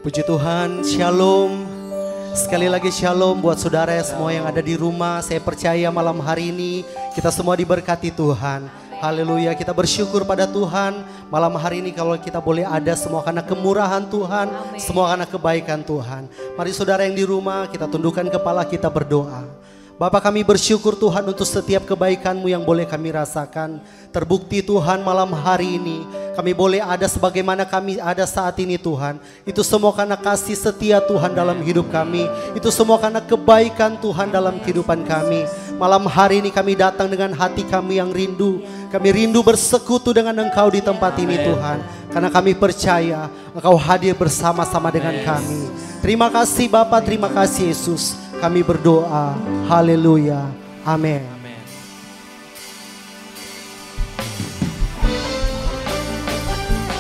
Puji Tuhan, shalom. Sekali lagi shalom buat saudara semua yang ada di rumah. Saya percaya malam hari ini kita semua diberkati Tuhan. Haleluya, kita bersyukur pada Tuhan. Malam hari ini kalau kita boleh ada semua karena kemurahan Tuhan, semua karena kebaikan Tuhan. Mari saudara yang di rumah kita tundukkan kepala, kita berdoa. Bapa, kami bersyukur Tuhan untuk setiap kebaikan-Mu yang boleh kami rasakan. Terbukti Tuhan malam hari ini kami boleh ada sebagaimana kami ada saat ini Tuhan. Itu semua karena kasih setia Tuhan dalam hidup kami. Itu semua karena kebaikan Tuhan dalam kehidupan kami. Malam hari ini kami datang dengan hati kami yang rindu. Kami rindu bersekutu dengan Engkau di tempat ini Tuhan. Karena kami percaya Engkau hadir bersama-sama dengan kami. Terima kasih Bapa, terima kasih Yesus. Kami berdoa, haleluya, amin.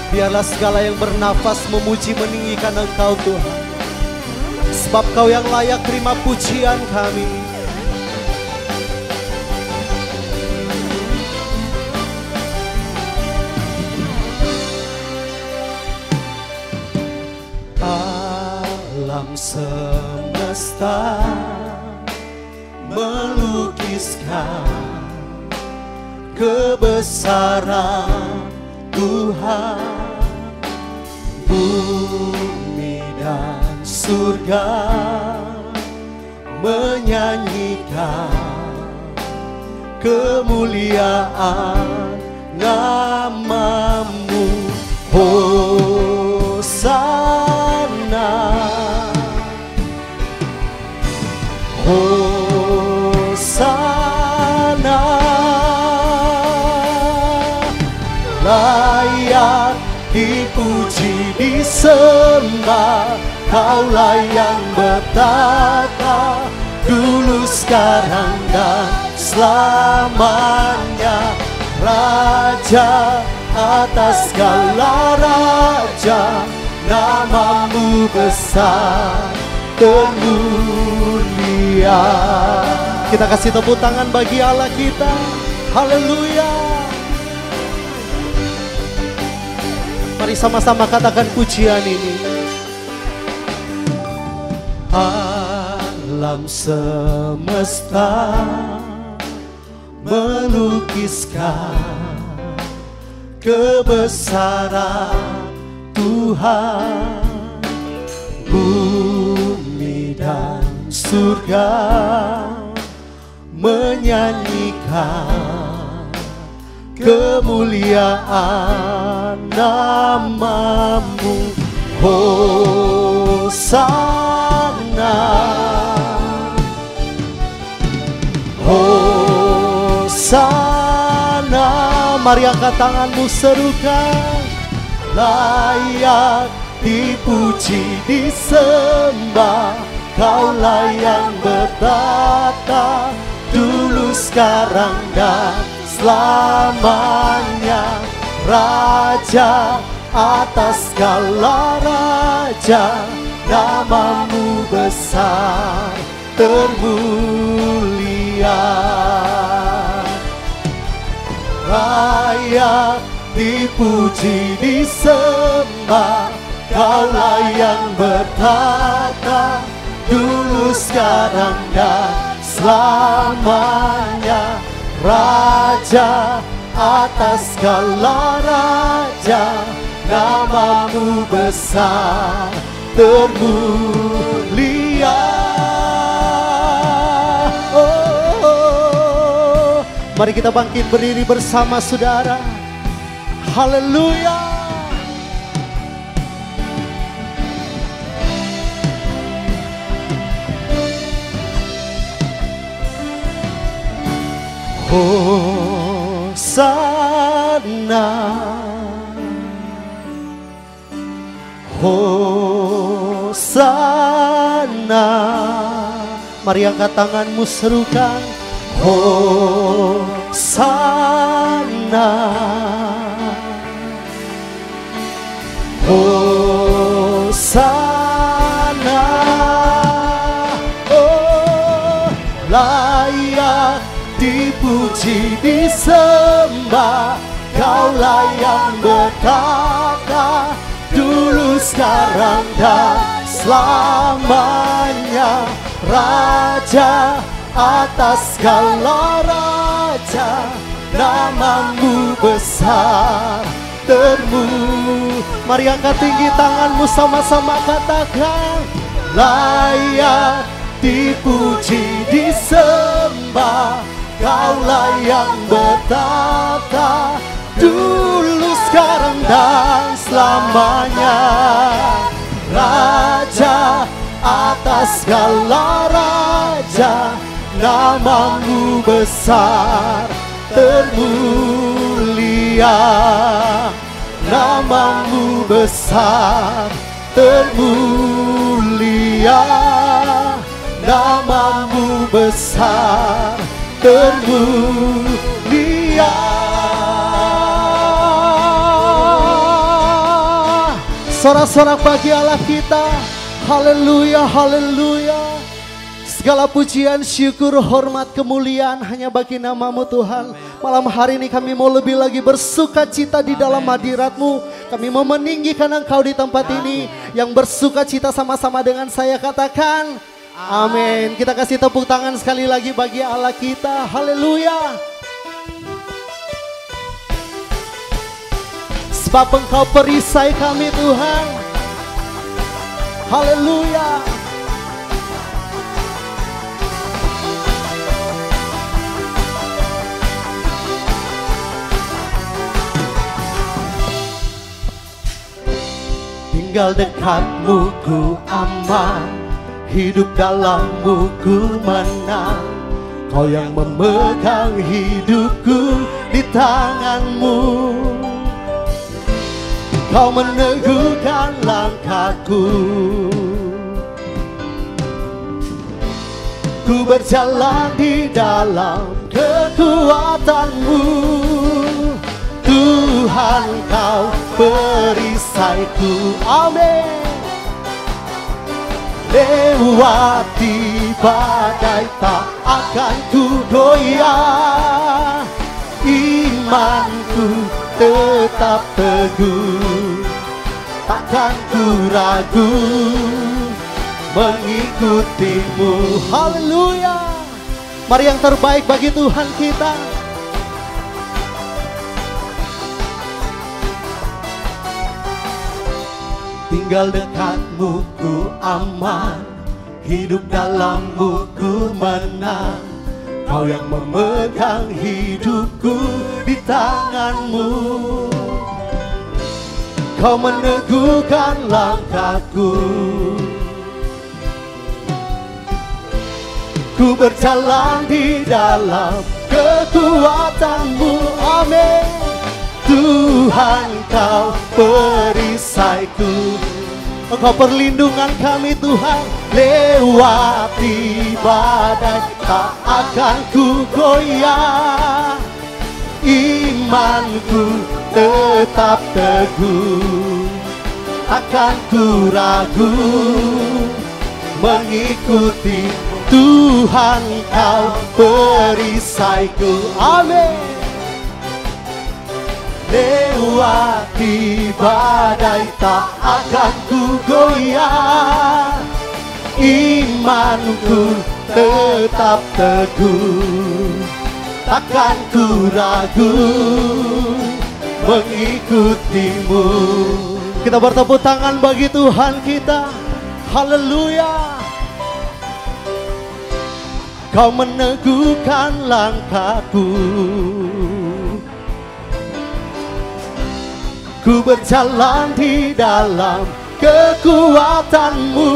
Biarlah segala yang bernafas memuji meninggikan Engkau Tuhan. Sebab Kau yang layak terima pujian kami. Alam semesta melukiskan kebesaran Tuhan. Bumi dan surga menyanyikan kemuliaan nama-Mu. Hosana, Hosana, layak dipuji disembah. Kaulah yang bertata dulu, sekarang dan selamanya. Raja atas segala raja, nama-Mu besar termulia. Kita kasih tepuk tangan bagi Allah kita. Haleluya. Mari sama-sama katakan pujian ini. Alam semesta melukiskan kebesaran Tuhan. Bumi dan surga menyanyikan kemuliaan nama-Mu. Hosana, Hosana. Mari angkat tanganmu, serukan. Layak dipuji disembah, Kaulah yang bertata dulu, sekarang dan selamanya. Raja atas segala raja, nama-Mu besar termulia. Layak dipuji disembah, Kaulah yang bertata dulu, sekarang dan selamanya. Raja atas segala raja, nama-Mu besar termulia. Mari kita bangkit berdiri bersama saudara. Haleluya. Hosana, Hosana. Mari angkat tanganmu, serukan. Hosana, Hosana. Oh, layak dipuji disembah, Kaulah yang berkata dulu, sekarang dan selamanya. Raja atas segala raja, namamu besar termu. Mari angkat tinggi tanganmu, sama-sama katakan, layak dipuji disembah, Kaulah yang bertata dulu, sekarang dan selamanya. Raja atas segala raja, namamu besar termulia. Namamu besar termulia. Namamu besar termulia. Sorak-sorak bagi Allah kita. Haleluya, haleluya. Segala pujian, syukur, hormat, kemuliaan hanya bagi namamu Tuhan. Malam hari ini kami mau lebih lagi bersuka cita di dalam hadirat-Mu. Kami mau meninggikan Engkau di tempat ini. Yang bersuka cita sama-sama dengan saya katakan amin. Kita kasih tepuk tangan sekali lagi bagi Allah kita. Haleluya. Sebab Engkau perisai kami Tuhan. Haleluya. Tinggal dekatmu ku aman, hidup dalammu ku menang. Kau yang memegang hidupku di tanganmu. Kau meneguhkan langkahku. Ku berjalan di dalam kekuatan-Mu. Tuhan, Kau perisaiku. Amin. Lewati badai tak akan ku goyah. Imanku tetap teguh, takkan ku ragu mengikutimu. Haleluya. Mari yang terbaik bagi Tuhan kita. Tinggal dekatmu ku aman, hidup dalammu ku menang. Kau yang memegang hidupku di tanganmu. Kau meneguhkan langkahku. Ku berjalan di dalam kekuatan-Mu. Amin. Tuhan, Kau perisaiku. Engkau perlindungan kami Tuhan. Lewati badai tak akan ku goyah. Imanku tetap teguh, takkan ku ragu mengikuti Tuhan. Kau perisaiku. Amin. Lewati badai tak akan ku goyah. Imanku tetap teguh, takkan ku ragu mengikutimu. Kita bertepuk tangan bagi Tuhan kita. Haleluya. Kau meneguhkan langkahku. Ku berjalan di dalam kekuatan-Mu.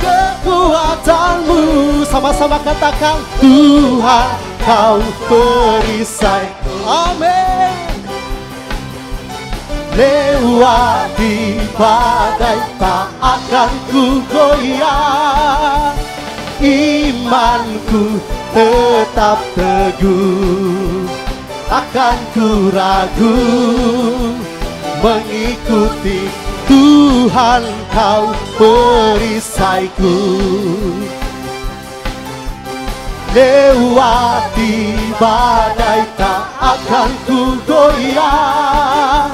Kekuatan-Mu. Sama-sama katakan, Tuhan, Kau perisai. Amin. Lewati badai tak akan ku goyah. Imanku tetap teguh, takkan ku ragu mengikuti Tuhan. Kau perisaiku. Lewati badai tak akan ku goyah.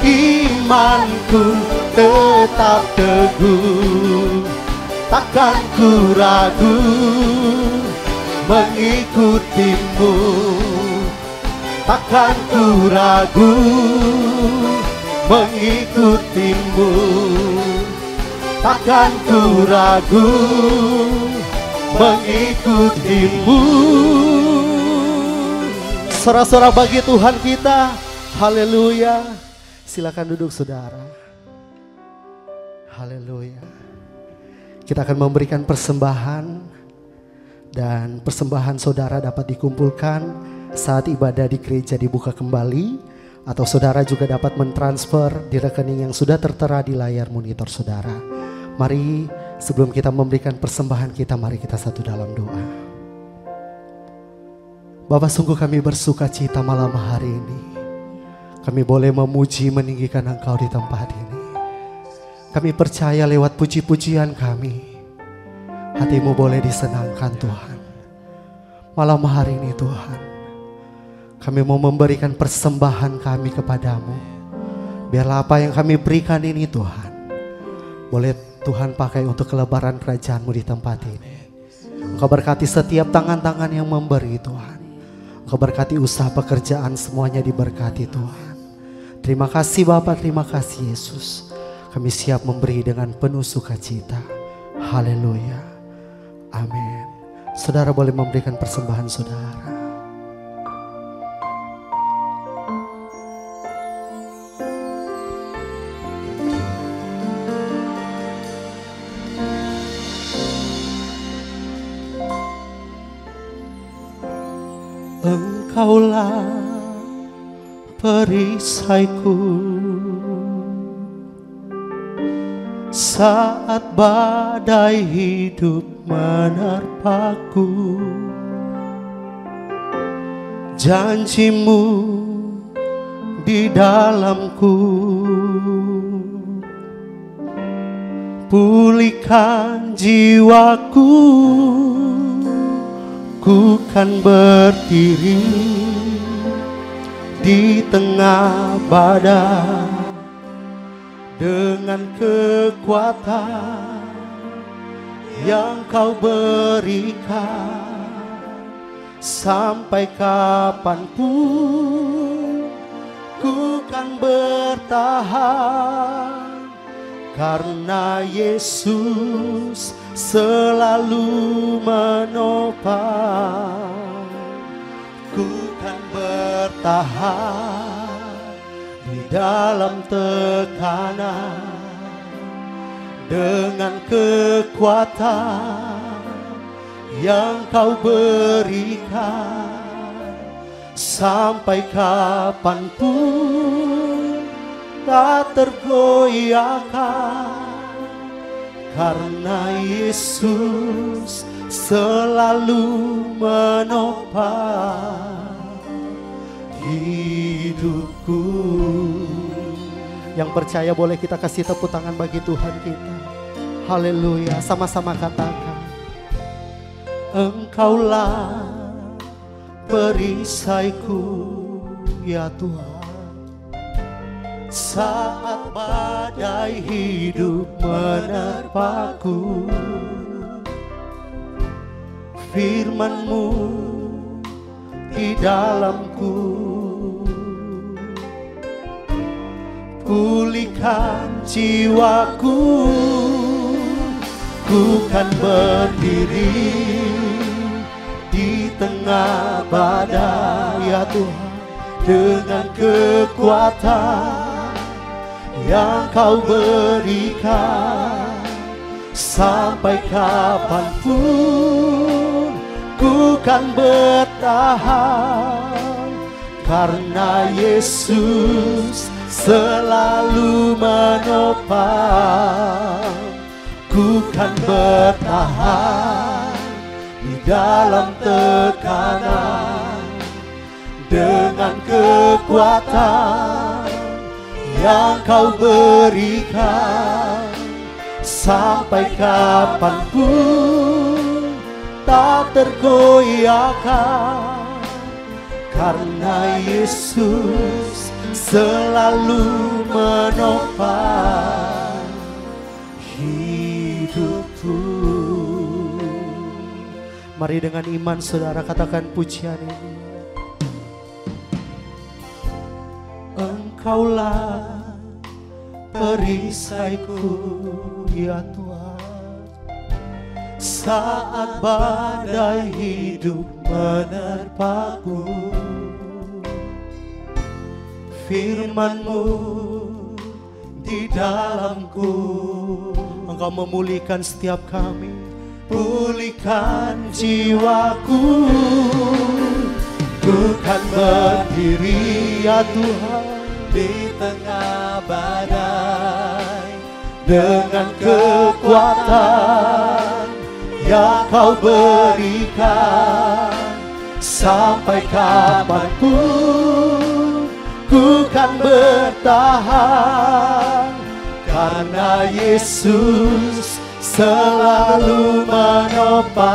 Imanku tetap tetap teguh, takkan ku ragu mengikutimu, takkan ku ragu mengikutimu, takkan ku ragu mengikutimu. Sorak-sorak bagi Tuhan kita. Haleluya. Silakan duduk saudara. Haleluya. Kita akan memberikan persembahan, dan persembahan saudara dapat dikumpulkan saat ibadah di gereja dibuka kembali, atau saudara juga dapat mentransfer di rekening yang sudah tertera di layar monitor saudara. Mari sebelum kita memberikan persembahan kita, mari kita satu dalam doa. Bapa, sungguh kami bersuka cita malam hari ini. Kami boleh memuji meninggikan Engkau di tempat ini. Kami percaya lewat puji-pujian kami, hatimu boleh disenangkan Tuhan. Malam hari ini Tuhan, kami mau memberikan persembahan kami kepadamu. Biarlah apa yang kami berikan ini Tuhan, boleh Tuhan pakai untuk kelebaran kerajaan-Mu di tempat ini. Engkau berkati setiap tangan-tangan yang memberi Tuhan. Engkau berkati usaha pekerjaan, semuanya diberkati Tuhan. Terima kasih Bapa, terima kasih Yesus. Kami siap memberi dengan penuh sukacita. Haleluya. Amin. Saudara boleh memberikan persembahan saudara. Engkaulah perisaiku saat badai hidup menerpaku. Janjimu di dalamku pulihkan jiwaku. Ku kan berdiri di tengah badai dengan kekuatan yang Kau berikan. Sampai kapanpun ku kan bertahan, karena Yesus selalu menopang. Ku kan bertahan di dalam tekanan dengan kekuatan yang Kau berikan. Sampai kapanpun tak tergoyahkan, karena Yesus selalu menopang hidupku. Yang percaya boleh kita kasih tepuk tangan bagi Tuhan kita. Haleluya, sama-sama katakan. Engkaulah perisaiku ya Tuhan, saat badai hidup menerpaku. Firman-Mu di dalamku pulihkan jiwaku. Ku kan berdiri di tengah badai ya Tuhan, dengan kekuatan yang Kau berikan. Sampai kapanpun ku kan bertahan, karena Yesus selalu menopang. Ku kan bertahan di dalam tekanan dengan kekuatan yang Kau berikan. Sampai kapanpun tak tergoyahkan, karena Yesus selalu menopang Mari dengan iman saudara katakan pujian ini. Engkaulah perisaiku ya Tuhan, saat badai hidup menerpaku. Firman-Mu di dalamku, Engkau memulihkan setiap kami. Pulihkan jiwaku, ku kan berdiri ya Tuhan di tengah badai, dengan kekuatan yang Kau berikan. Sampai kapanpun ku kan bertahan, karena Yesus selalu menopang.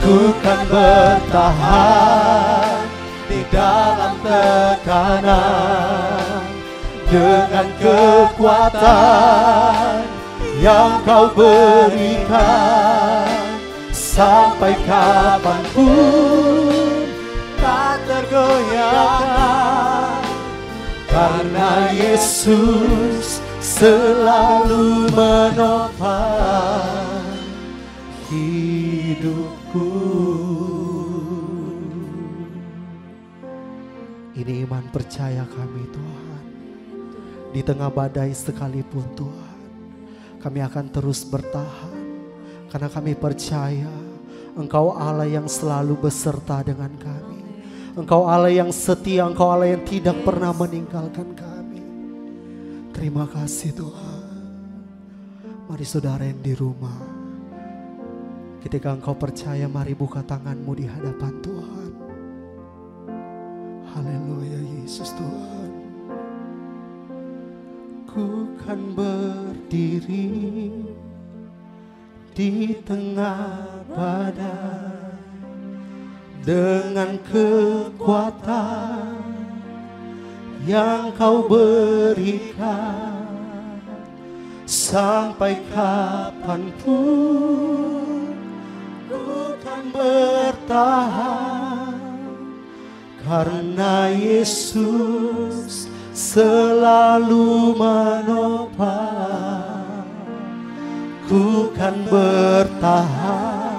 Ku kan bertahan di dalam tekanan, dengan kekuatan yang Kau berikan. Sampai kapanpun tak tergoyahkan, karena Yesus selalu menopang hidupku. Ini iman percaya kami Tuhan. Di tengah badai sekalipun Tuhan, kami akan terus bertahan, karena kami percaya Engkau Allah yang selalu beserta dengan kami. Engkau Allah yang setia, Engkau Allah yang tidak pernah meninggalkan kami. Terima kasih Tuhan. Mari saudara yang di rumah, ketika engkau percaya, mari buka tanganmu di hadapan Tuhan. Haleluya Yesus Tuhan. Ku kan berdiri di tengah badai, dengan kekuatan yang Kau berikan. Sampai kapanpun ku kan bertahan, karena Yesus selalu menopang. Ku kan bertahan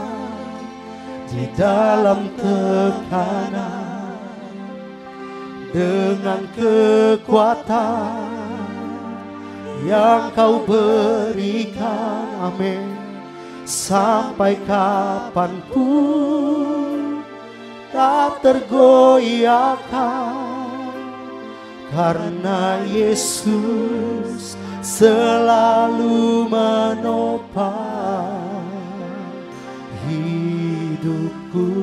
di dalam tekanan, dengan kekuatan yang Kau berikan. Amin. Sampai kapanpun tak tergoyahkan, karena Yesus selalu menopang hidupku.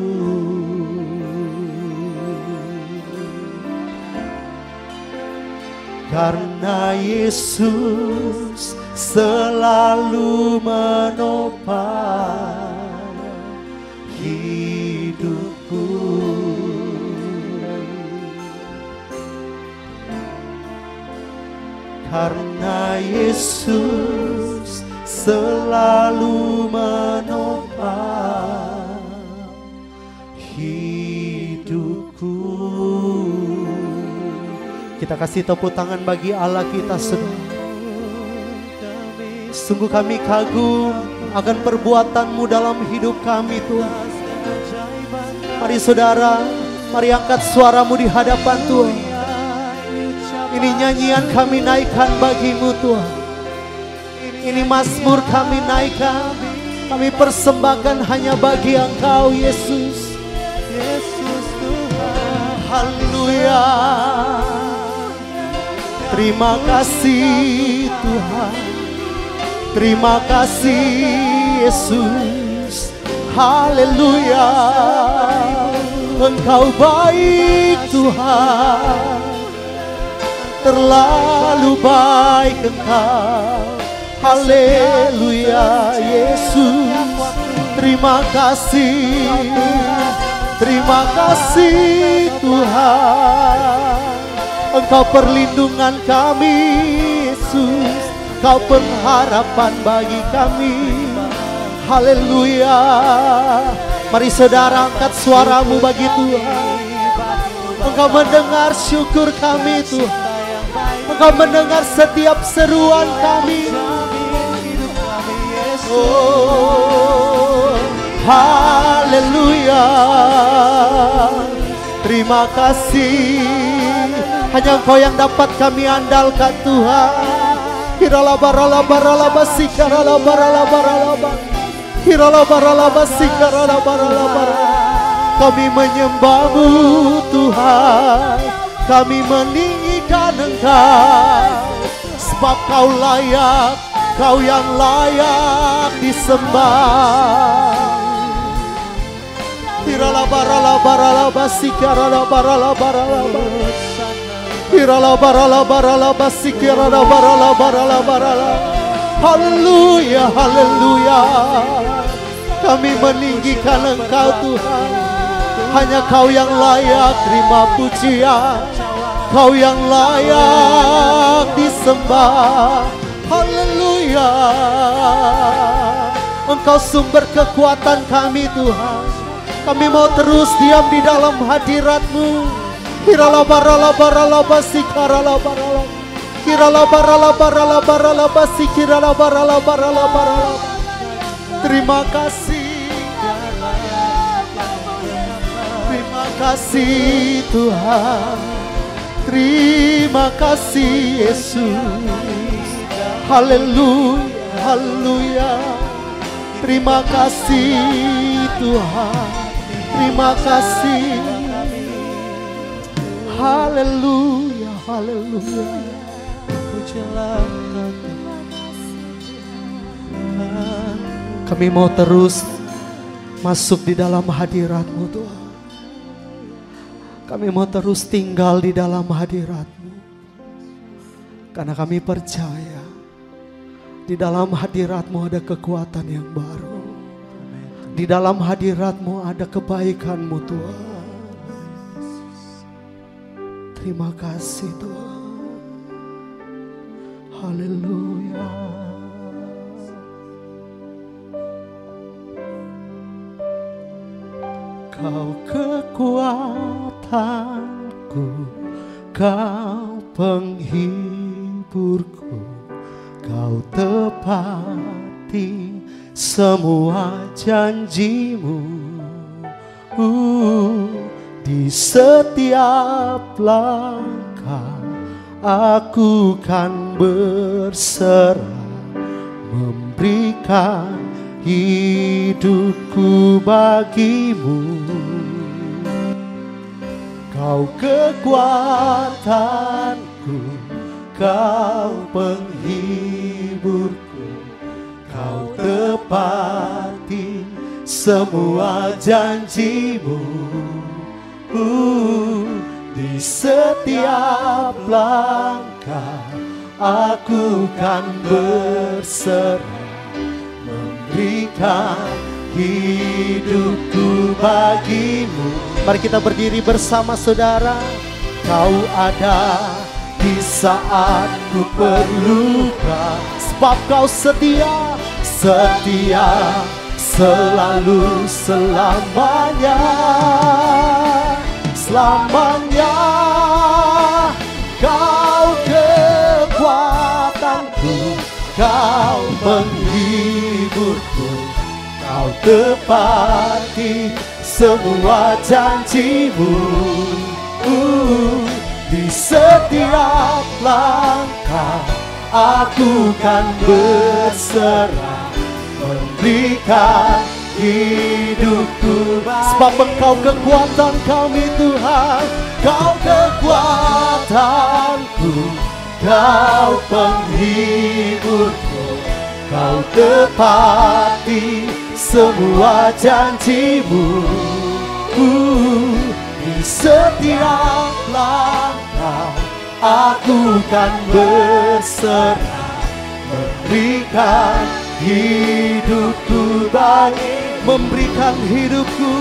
Karena Yesus selalu menopang hidupku. Karena Yesus selalu menopang hidupku. Kita kasih tepuk tangan bagi Allah kita, saudara. Sungguh kami kagum akan perbuatan-Mu dalam hidup kami Tuhan. Mari saudara, mari angkat suaramu di hadapan Tuhan. Ini nyanyian kami naikkan bagi-Mu Tuhan. Ini mazmur kami naikkan, kami persembahkan hanya bagi Engkau Yesus. Yesus Tuhan. Haleluya. Terima kasih Tuhan. Terima kasih Yesus. Haleluya. Engkau baik Tuhan, terlalu baik Engkau. Haleluya Yesus. Terima kasih. Terima kasih Tuhan. Engkau perlindungan kami Yesus, Kau pengharapan bagi kami. Haleluya. Mari saudara angkat suaramu bagi Tuhan. Engkau mendengar syukur kami Tuhan. Engkau mendengar setiap seruan kami. Oh, haleluya. Terima kasih. Hanya Engkau yang dapat kami andalkan Tuhan. Kami menyembah-Mu Tuhan. Kami meninggikan Engkau. Sebab Kau layak, Kau yang layak disembah. Haleluya, haleluya. Kami meninggikan Engkau Tuhan. Hanya Kau yang layak terima pujian. Kau yang layak disembah. Haleluya. Engkau sumber kekuatan kami Tuhan. Kami mau terus diam di dalam hadirat-Mu. Terima kasih. Terima kasih Tuhan. Terima kasih Yesus. Haleluya, haleluya. Terima kasih Tuhan. Terima kasih. Haleluya, haleluya. Kami mau terus masuk di dalam hadirat-Mu Tuhan. Kami mau terus tinggal di dalam hadirat-Mu. Karena kami percaya di dalam hadirat-Mu ada kekuatan yang baru. Di dalam hadirat-Mu ada kebaikan-Mu Tuhan. Terima kasih Tuhan. Haleluya. Kau kekuatanku, Kau penghiburku, Kau tepati semua janji-Mu. Di setiap langkah aku kan berserah, memberikan hidupku bagi-Mu. Kau kekuatanku, Kau penghiburku, Kau tepati semua janji-Mu. Di setiap langkah aku kan berserah, memberikan hidupku bagi-Mu. Mari kita berdiri bersama saudara. Kau ada di saat ku perlukan, sebab Kau setia, setia selalu selamanya. Selamanya Kau kekuatanku, Kau penghiburku, Kau tepati semua janji-Mu. Di setiap langkah aku kan berserah, memberikan hidupku. Sebab Engkau kekuatan kami Tuhan. Kau kekuatanku, Kau penghiburku, Kau tepati semua janji-Mu. Di setiap langkah aku kan berserah, memberikan hidupku bagi, memberikan hidupku,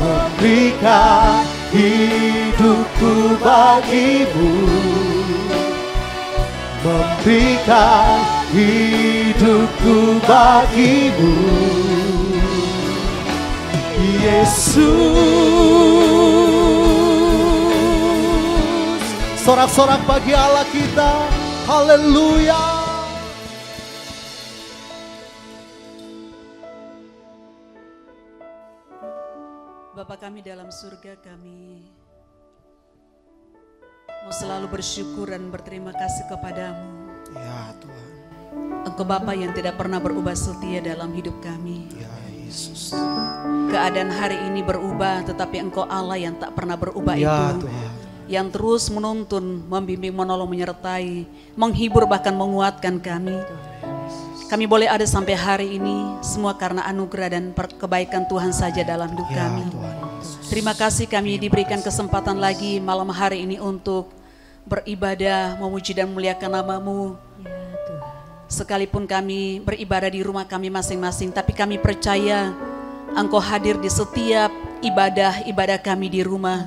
memberikan hidupku bagi-Mu, memberikan hidupku bagimu, Yesus. Sorak-sorak bagi Allah kita, haleluya. Bapa kami dalam surga, kami mau selalu bersyukur dan berterima kasih kepadamu. Ya Tuhan. Engkau Bapa yang tidak pernah berubah setia dalam hidup kami. Ya Yesus. Keadaan hari ini berubah, tetapi Engkau Allah yang tak pernah berubah Ya itu. Tuhan. Yang terus menuntun, membimbing, menolong, menyertai, menghibur, bahkan menguatkan kami. Kami boleh ada sampai hari ini, semua karena anugerah dan kebaikan Tuhan saja dalam hidup Ya kami. Tuhan. Terima kasih kami diberikan kesempatan lagi malam hari ini untuk beribadah, memuji dan memuliakan nama-Mu. Sekalipun kami beribadah di rumah kami masing-masing, tapi kami percaya Engkau hadir di setiap ibadah kami di rumah.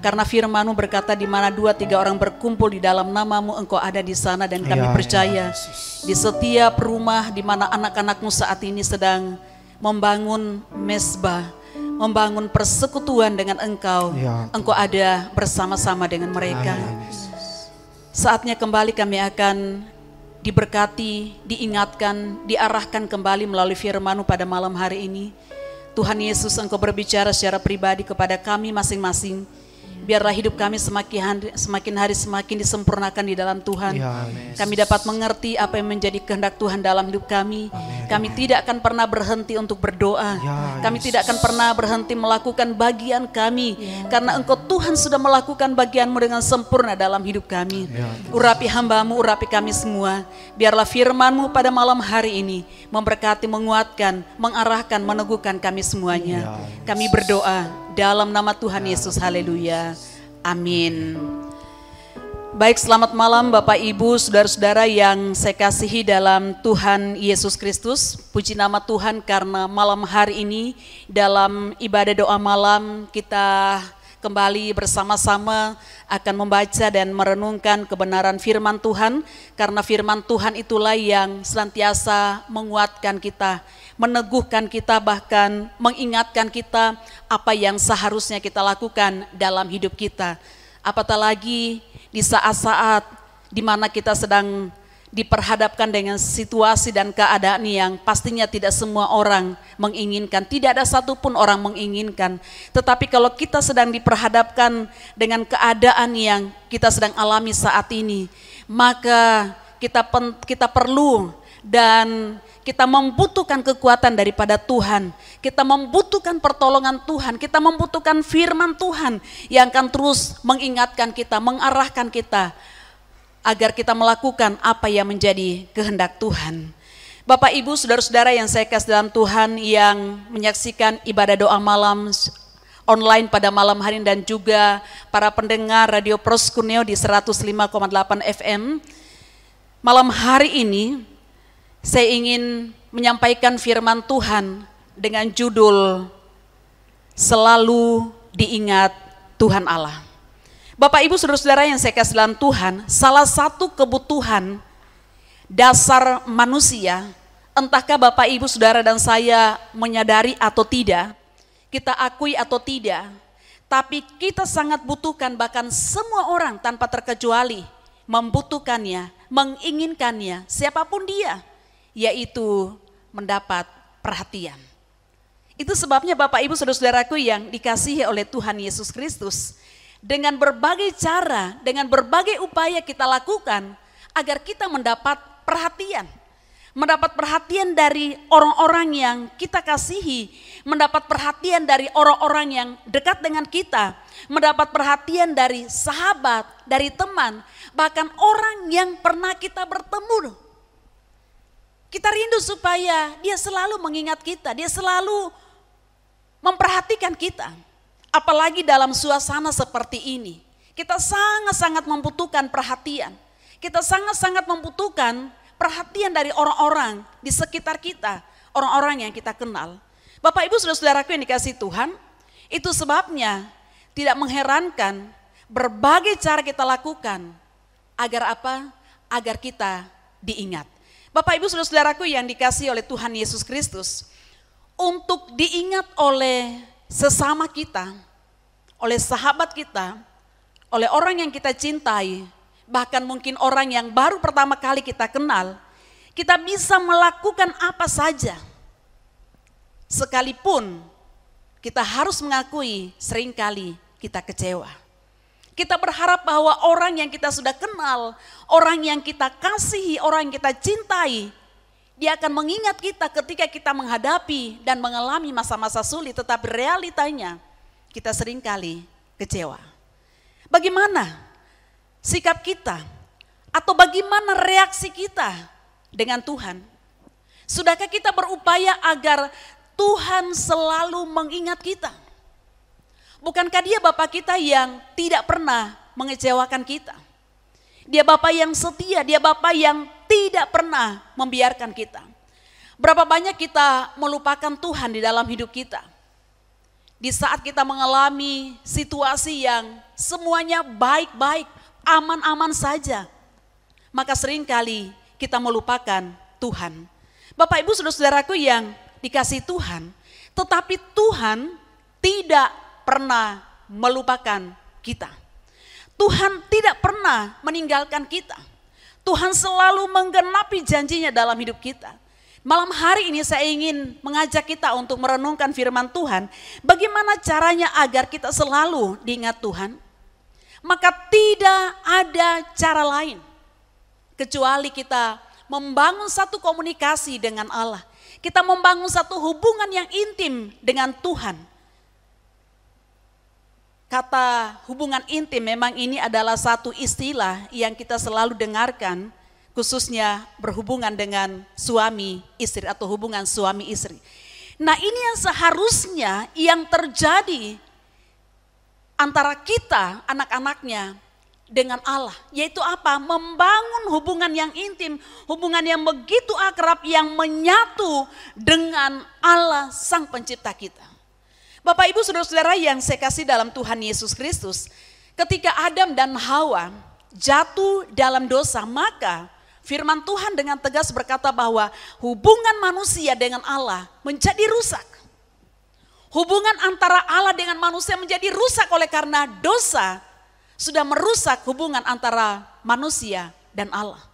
Karena firman-Mu berkata, di mana 2-3 orang berkumpul di dalam nama-Mu, Engkau ada di sana. Dan kami percaya di setiap rumah di mana anak-anak-Mu saat ini sedang membangun mezbah, membangun persekutuan dengan Engkau. Engkau ada bersama-sama dengan mereka. Saatnya kembali kami akan diberkati, diingatkan, diarahkan kembali melalui firman-Mu pada malam hari ini. Tuhan Yesus, Engkau berbicara secara pribadi kepada kami masing-masing. Biarlah hidup kami semakin hari semakin disempurnakan di dalam Tuhan. Kami dapat mengerti apa yang menjadi kehendak Tuhan dalam hidup kami. Kami tidak akan pernah berhenti untuk berdoa. Kami tidak akan pernah berhenti melakukan bagian kami. Karena Engkau Tuhan sudah melakukan bagian-Mu dengan sempurna dalam hidup kami. Urapi hamba-Mu, urapi kami semua. Biarlah firman-Mu pada malam hari ini memberkati, menguatkan, mengarahkan, meneguhkan kami semuanya. Kami berdoa dalam nama Tuhan Yesus, haleluya, amin. Baik, selamat malam Bapak Ibu, saudara-saudara yang saya kasihi dalam Tuhan Yesus Kristus. Puji nama Tuhan karena malam hari ini dalam ibadah doa malam kita kembali bersama-sama akan membaca dan merenungkan kebenaran firman Tuhan. Karena firman Tuhan itulah yang senantiasa menguatkan kita, meneguhkan kita, bahkan mengingatkan kita apa yang seharusnya kita lakukan dalam hidup kita. Apatah lagi di saat-saat di mana kita sedang diperhadapkan dengan situasi dan keadaan yang pastinya tidak semua orang menginginkan. Tidak ada satupun orang menginginkan. Tetapi kalau kita sedang diperhadapkan dengan keadaan yang kita sedang alami saat ini, maka kita perlu dan kita membutuhkan kekuatan daripada Tuhan. Kita membutuhkan pertolongan Tuhan. Kita membutuhkan firman Tuhan yang akan terus mengingatkan kita, mengarahkan kita agar kita melakukan apa yang menjadi kehendak Tuhan. Bapak, Ibu, saudara-saudara yang saya kasih dalam Tuhan yang menyaksikan ibadah doa malam online pada malam hari ini, dan juga para pendengar Radio Proskuneo di 105,8 FM. Malam hari ini saya ingin menyampaikan firman Tuhan dengan judul Selalu Diingat Tuhan Allah. Bapak, Ibu, saudara-saudara yang saya kasih dalam Tuhan, salah satu kebutuhan dasar manusia, entahkah Bapak, Ibu, saudara dan saya menyadari atau tidak, kita akui atau tidak, tapi kita sangat butuhkan, bahkan semua orang tanpa terkecuali membutuhkannya, menginginkannya, siapapun dia, yaitu mendapat perhatian. Itu sebabnya Bapak, Ibu, saudara-saudaraku yang dikasihi oleh Tuhan Yesus Kristus, dengan berbagai cara, dengan berbagai upaya kita lakukan agar kita mendapat perhatian. Mendapat perhatian dari orang-orang yang kita kasihi, mendapat perhatian dari orang-orang yang dekat dengan kita, mendapat perhatian dari sahabat, dari teman, bahkan orang yang pernah kita bertemu. Kita rindu supaya dia selalu mengingat kita, dia selalu memperhatikan kita. Apalagi dalam suasana seperti ini, kita sangat-sangat membutuhkan perhatian. Kita sangat-sangat membutuhkan perhatian dari orang-orang di sekitar kita, orang-orang yang kita kenal. Bapak, Ibu, saudara-saudaraku yang dikasihi Tuhan, itu sebabnya tidak mengherankan berbagai cara kita lakukan. Agar apa? Agar kita diingat. Bapak Ibu saudara-saudaraku yang dikasihi oleh Tuhan Yesus Kristus, untuk diingat oleh sesama kita, oleh sahabat kita, oleh orang yang kita cintai, bahkan mungkin orang yang baru pertama kali kita kenal, kita bisa melakukan apa saja. Sekalipun kita harus mengakui seringkali kita kecewa. Kita berharap bahwa orang yang kita sudah kenal, orang yang kita kasihi, orang yang kita cintai, dia akan mengingat kita ketika kita menghadapi dan mengalami masa-masa sulit, tetapi realitanya kita seringkali kecewa. Bagaimana sikap kita atau bagaimana reaksi kita dengan Tuhan? Sudahkah kita berupaya agar Tuhan selalu mengingat kita? Bukankah Dia Bapa kita yang tidak pernah mengecewakan kita? Dia Bapa yang setia, Dia Bapa yang tidak pernah membiarkan kita. Berapa banyak kita melupakan Tuhan di dalam hidup kita? Di saat kita mengalami situasi yang semuanya baik-baik, aman-aman saja, maka seringkali kita melupakan Tuhan. Bapak Ibu saudara-saudaraku yang dikasihi Tuhan, tetapi Tuhan tidak pernah melupakan kita. Tuhan tidak pernah meninggalkan kita. Tuhan selalu menggenapi janjinya dalam hidup kita. Malam hari ini saya ingin mengajak kita untuk merenungkan firman Tuhan. Bagaimana caranya agar kita selalu diingat Tuhan? Maka tidak ada cara lain kecuali kita membangun satu komunikasi dengan Allah. Kita membangun satu hubungan yang intim dengan Tuhan. Kata hubungan intim memang ini adalah satu istilah yang kita selalu dengarkan, khususnya berhubungan dengan suami istri atau hubungan suami istri. Nah, ini yang seharusnya yang terjadi antara kita anak-anaknya dengan Allah, yaitu apa? Membangun hubungan yang intim, hubungan yang begitu akrab yang menyatu dengan Allah Sang Pencipta kita. Bapak Ibu saudara-saudara yang saya kasih dalam Tuhan Yesus Kristus, ketika Adam dan Hawa jatuh dalam dosa, maka firman Tuhan dengan tegas berkata bahwa hubungan manusia dengan Allah menjadi rusak. Hubungan antara Allah dengan manusia menjadi rusak oleh karena dosa sudah merusak hubungan antara manusia dan Allah.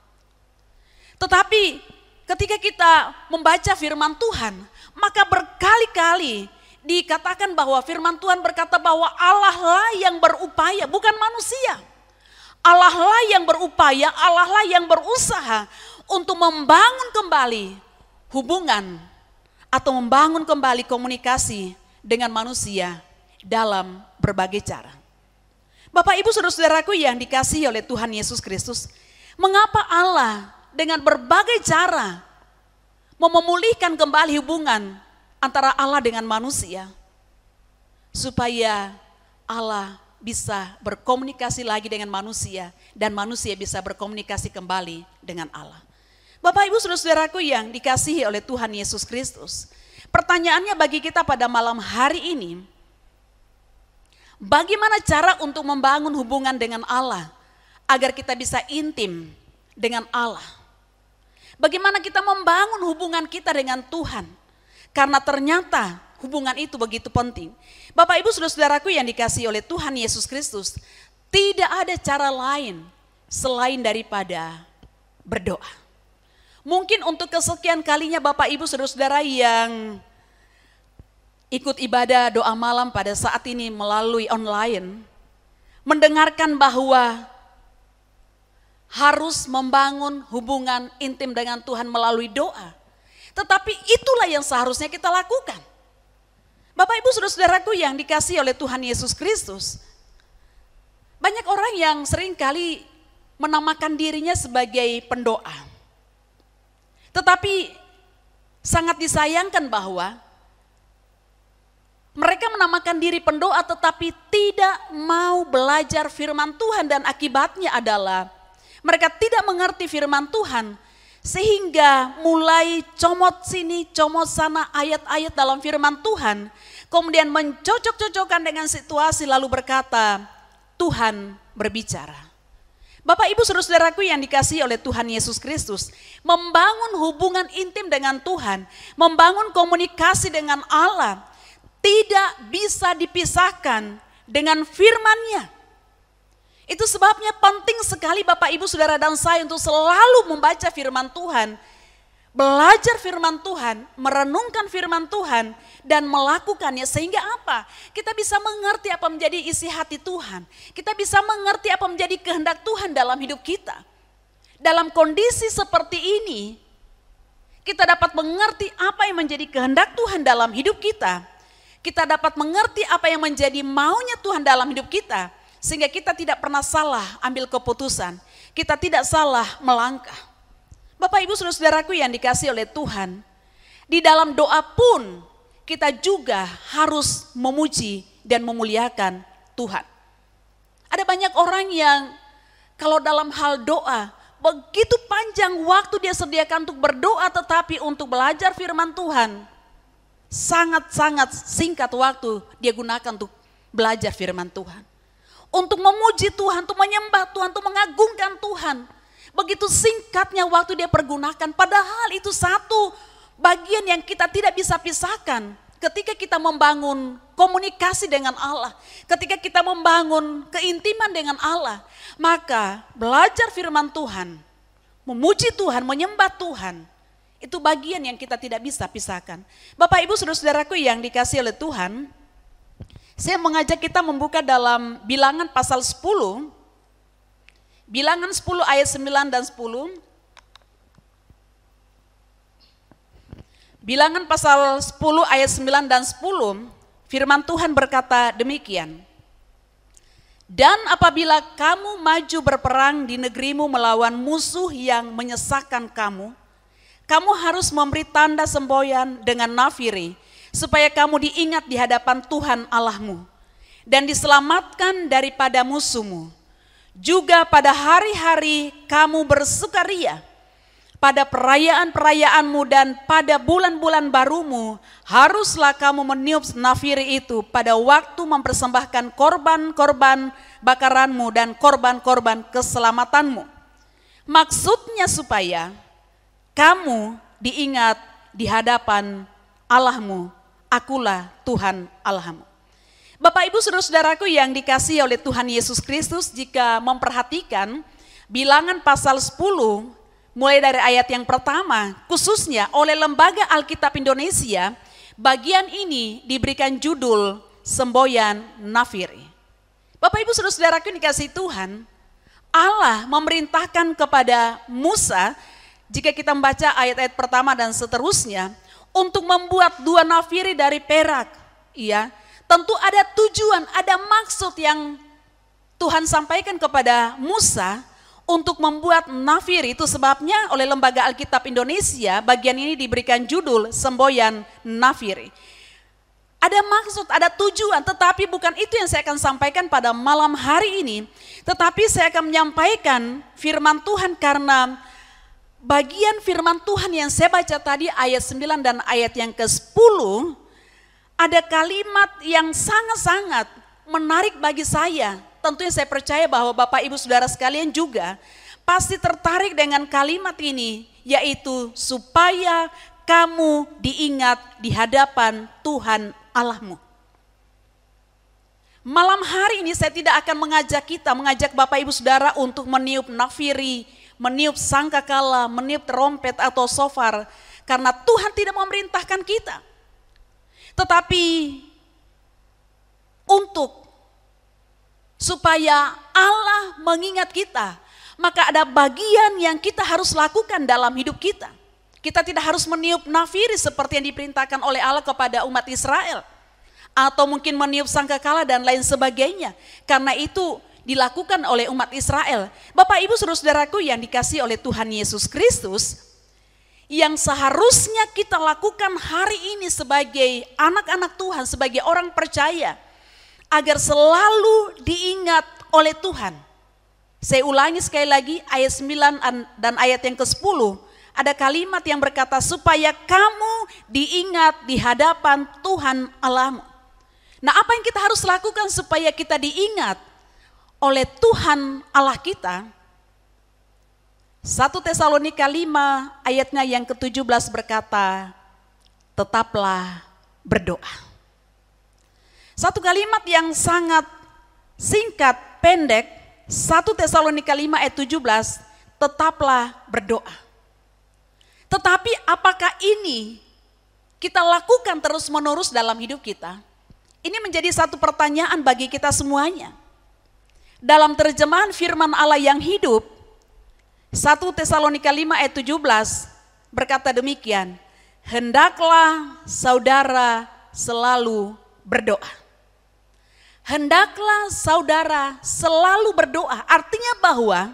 Tetapi ketika kita membaca firman Tuhan, maka berkali-kali dikatakan bahwa firman Tuhan berkata bahwa Allah lah yang berupaya, bukan manusia. Allah lah yang berupaya, Allah lah yang berusaha untuk membangun kembali hubungan atau membangun kembali komunikasi dengan manusia dalam berbagai cara. Bapak Ibu saudara-saudaraku yang dikasihi oleh Tuhan Yesus Kristus, mengapa Allah dengan berbagai cara memulihkan kembali hubungan antara Allah dengan manusia, supaya Allah bisa berkomunikasi lagi dengan manusia dan manusia bisa berkomunikasi kembali dengan Allah. Bapak Ibu saudara-saudaraku yang dikasihi oleh Tuhan Yesus Kristus, pertanyaannya bagi kita pada malam hari ini, bagaimana cara untuk membangun hubungan dengan Allah agar kita bisa intim dengan Allah? Bagaimana kita membangun hubungan kita dengan Tuhan? Karena ternyata hubungan itu begitu penting. Bapak Ibu saudara-saudaraku yang dikasihi oleh Tuhan Yesus Kristus, tidak ada cara lain selain daripada berdoa. Mungkin untuk kesekian kalinya Bapak Ibu saudara-saudara yang ikut ibadah doa malam pada saat ini melalui online, mendengarkan bahwa harus membangun hubungan intim dengan Tuhan melalui doa. Tetapi itulah yang seharusnya kita lakukan. Bapak Ibu saudara-saudaraku yang dikasihi oleh Tuhan Yesus Kristus, banyak orang yang seringkali menamakan dirinya sebagai pendoa. Tetapi sangat disayangkan bahwa mereka menamakan diri pendoa tetapi tidak mau belajar firman Tuhan, dan akibatnya adalah mereka tidak mengerti firman Tuhan. Sehingga mulai comot sini, comot sana ayat-ayat dalam firman Tuhan. Kemudian mencocok-cocokkan dengan situasi lalu berkata, Tuhan berbicara. Bapak Ibu saudara-saudaraku yang dikasihi oleh Tuhan Yesus Kristus, membangun hubungan intim dengan Tuhan, membangun komunikasi dengan Allah, tidak bisa dipisahkan dengan firman-Nya. Itu sebabnya penting sekali Bapak Ibu Saudara dan saya untuk selalu membaca firman Tuhan, belajar firman Tuhan, merenungkan firman Tuhan, dan melakukannya. Sehingga apa? Kita bisa mengerti apa menjadi isi hati Tuhan. Kita bisa mengerti apa menjadi kehendak Tuhan dalam hidup kita. Dalam kondisi seperti ini, kita dapat mengerti apa yang menjadi kehendak Tuhan dalam hidup kita. Kita dapat mengerti apa yang menjadi maunya Tuhan dalam hidup kita. Sehingga kita tidak pernah salah ambil keputusan. Kita tidak salah melangkah. Bapak Ibu saudara-saudaraku yang dikasihi oleh Tuhan, di dalam doa pun kita juga harus memuji dan memuliakan Tuhan. Ada banyak orang yang kalau dalam hal doa, begitu panjang waktu dia sediakan untuk berdoa, tetapi untuk belajar firman Tuhan, sangat-sangat singkat waktu dia gunakan untuk belajar firman Tuhan. Untuk memuji Tuhan, untuk menyembah Tuhan, untuk mengagungkan Tuhan. Begitu singkatnya waktu dia pergunakan, padahal itu satu bagian yang kita tidak bisa pisahkan. Ketika kita membangun komunikasi dengan Allah, ketika kita membangun keintiman dengan Allah, maka belajar firman Tuhan, memuji Tuhan, menyembah Tuhan, itu bagian yang kita tidak bisa pisahkan. Bapak Ibu saudara-saudaraku yang dikasihi oleh Tuhan, saya mengajak kita membuka dalam Bilangan pasal 10, Bilangan 10 ayat 9 dan 10. Bilangan pasal 10 ayat 9 dan 10, firman Tuhan berkata demikian. Dan apabila kamu maju berperang di negerimu melawan musuh yang menyesakkan kamu, kamu harus memberi tanda semboyan dengan nafiri, supaya kamu diingat di hadapan Tuhan Allahmu, dan diselamatkan daripada musuhmu. Juga pada hari-hari kamu bersukaria, pada perayaan-perayaanmu dan pada bulan-bulan barumu, haruslah kamu meniup nafiri itu pada waktu mempersembahkan korban-korban bakaranmu dan korban-korban keselamatanmu. Maksudnya supaya kamu diingat di hadapan Allahmu, akulah Tuhan Allahmu. Bapak Ibu saudara-saudaraku yang dikasihi oleh Tuhan Yesus Kristus, jika memperhatikan Bilangan pasal 10, mulai dari ayat yang pertama, khususnya oleh Lembaga Alkitab Indonesia, bagian ini diberikan judul Semboyan Nafiri. Bapak Ibu saudara-saudaraku yang dikasihi Tuhan, Allah memerintahkan kepada Musa, jika kita membaca ayat-ayat pertama dan seterusnya, untuk membuat 2 nafiri dari perak. Ya, tentu ada tujuan, ada maksud yang Tuhan sampaikan kepada Musa untuk membuat nafiri. Itu sebabnya oleh Lembaga Alkitab Indonesia bagian ini diberikan judul Semboyan Nafiri. Ada maksud, ada tujuan, tetapi bukan itu yang saya akan sampaikan pada malam hari ini. Tetapi saya akan menyampaikan firman Tuhan karena bagian firman Tuhan yang saya baca tadi ayat 9 dan ayat yang ke-10, ada kalimat yang sangat-sangat menarik bagi saya. Tentunya saya percaya bahwa Bapak Ibu Saudara sekalian juga pasti tertarik dengan kalimat ini, yaitu supaya kamu diingat di hadapan Tuhan Allahmu. Malam hari ini saya tidak akan mengajak Bapak Ibu Saudara untuk meniup nafiri, meniup sangkakala, meniup trompet atau shofar, karena Tuhan tidak memerintahkan kita. Tetapi untuk supaya Allah mengingat kita, maka ada bagian yang kita harus lakukan dalam hidup kita. Kita tidak harus meniup nafiri seperti yang diperintahkan oleh Allah kepada umat Israel, atau mungkin meniup sangkakala dan lain sebagainya, karena itu dilakukan oleh umat Israel. Bapak Ibu saudara-saudaraku yang dikasihi oleh Tuhan Yesus Kristus, yang seharusnya kita lakukan hari ini sebagai anak-anak Tuhan, sebagai orang percaya, agar selalu diingat oleh Tuhan. Saya ulangi sekali lagi ayat 9 dan ayat yang ke-10, ada kalimat yang berkata supaya kamu diingat di hadapan Tuhan Allahmu. Nah, apa yang kita harus lakukan supaya kita diingat oleh Tuhan Allah kita? 1 Tesalonika 5 ayatnya yang ke-17 berkata, tetaplah berdoa. Satu kalimat yang sangat singkat, pendek, 1 Tesalonika 5 ayat 17, tetaplah berdoa. Tetapi apakah ini kita lakukan terus-menerus dalam hidup kita? Ini menjadi satu pertanyaan bagi kita semuanya. Dalam terjemahan firman Allah yang hidup, 1 Tesalonika 5 ayat 17 berkata demikian, hendaklah saudara selalu berdoa. Hendaklah saudara selalu berdoa, artinya bahwa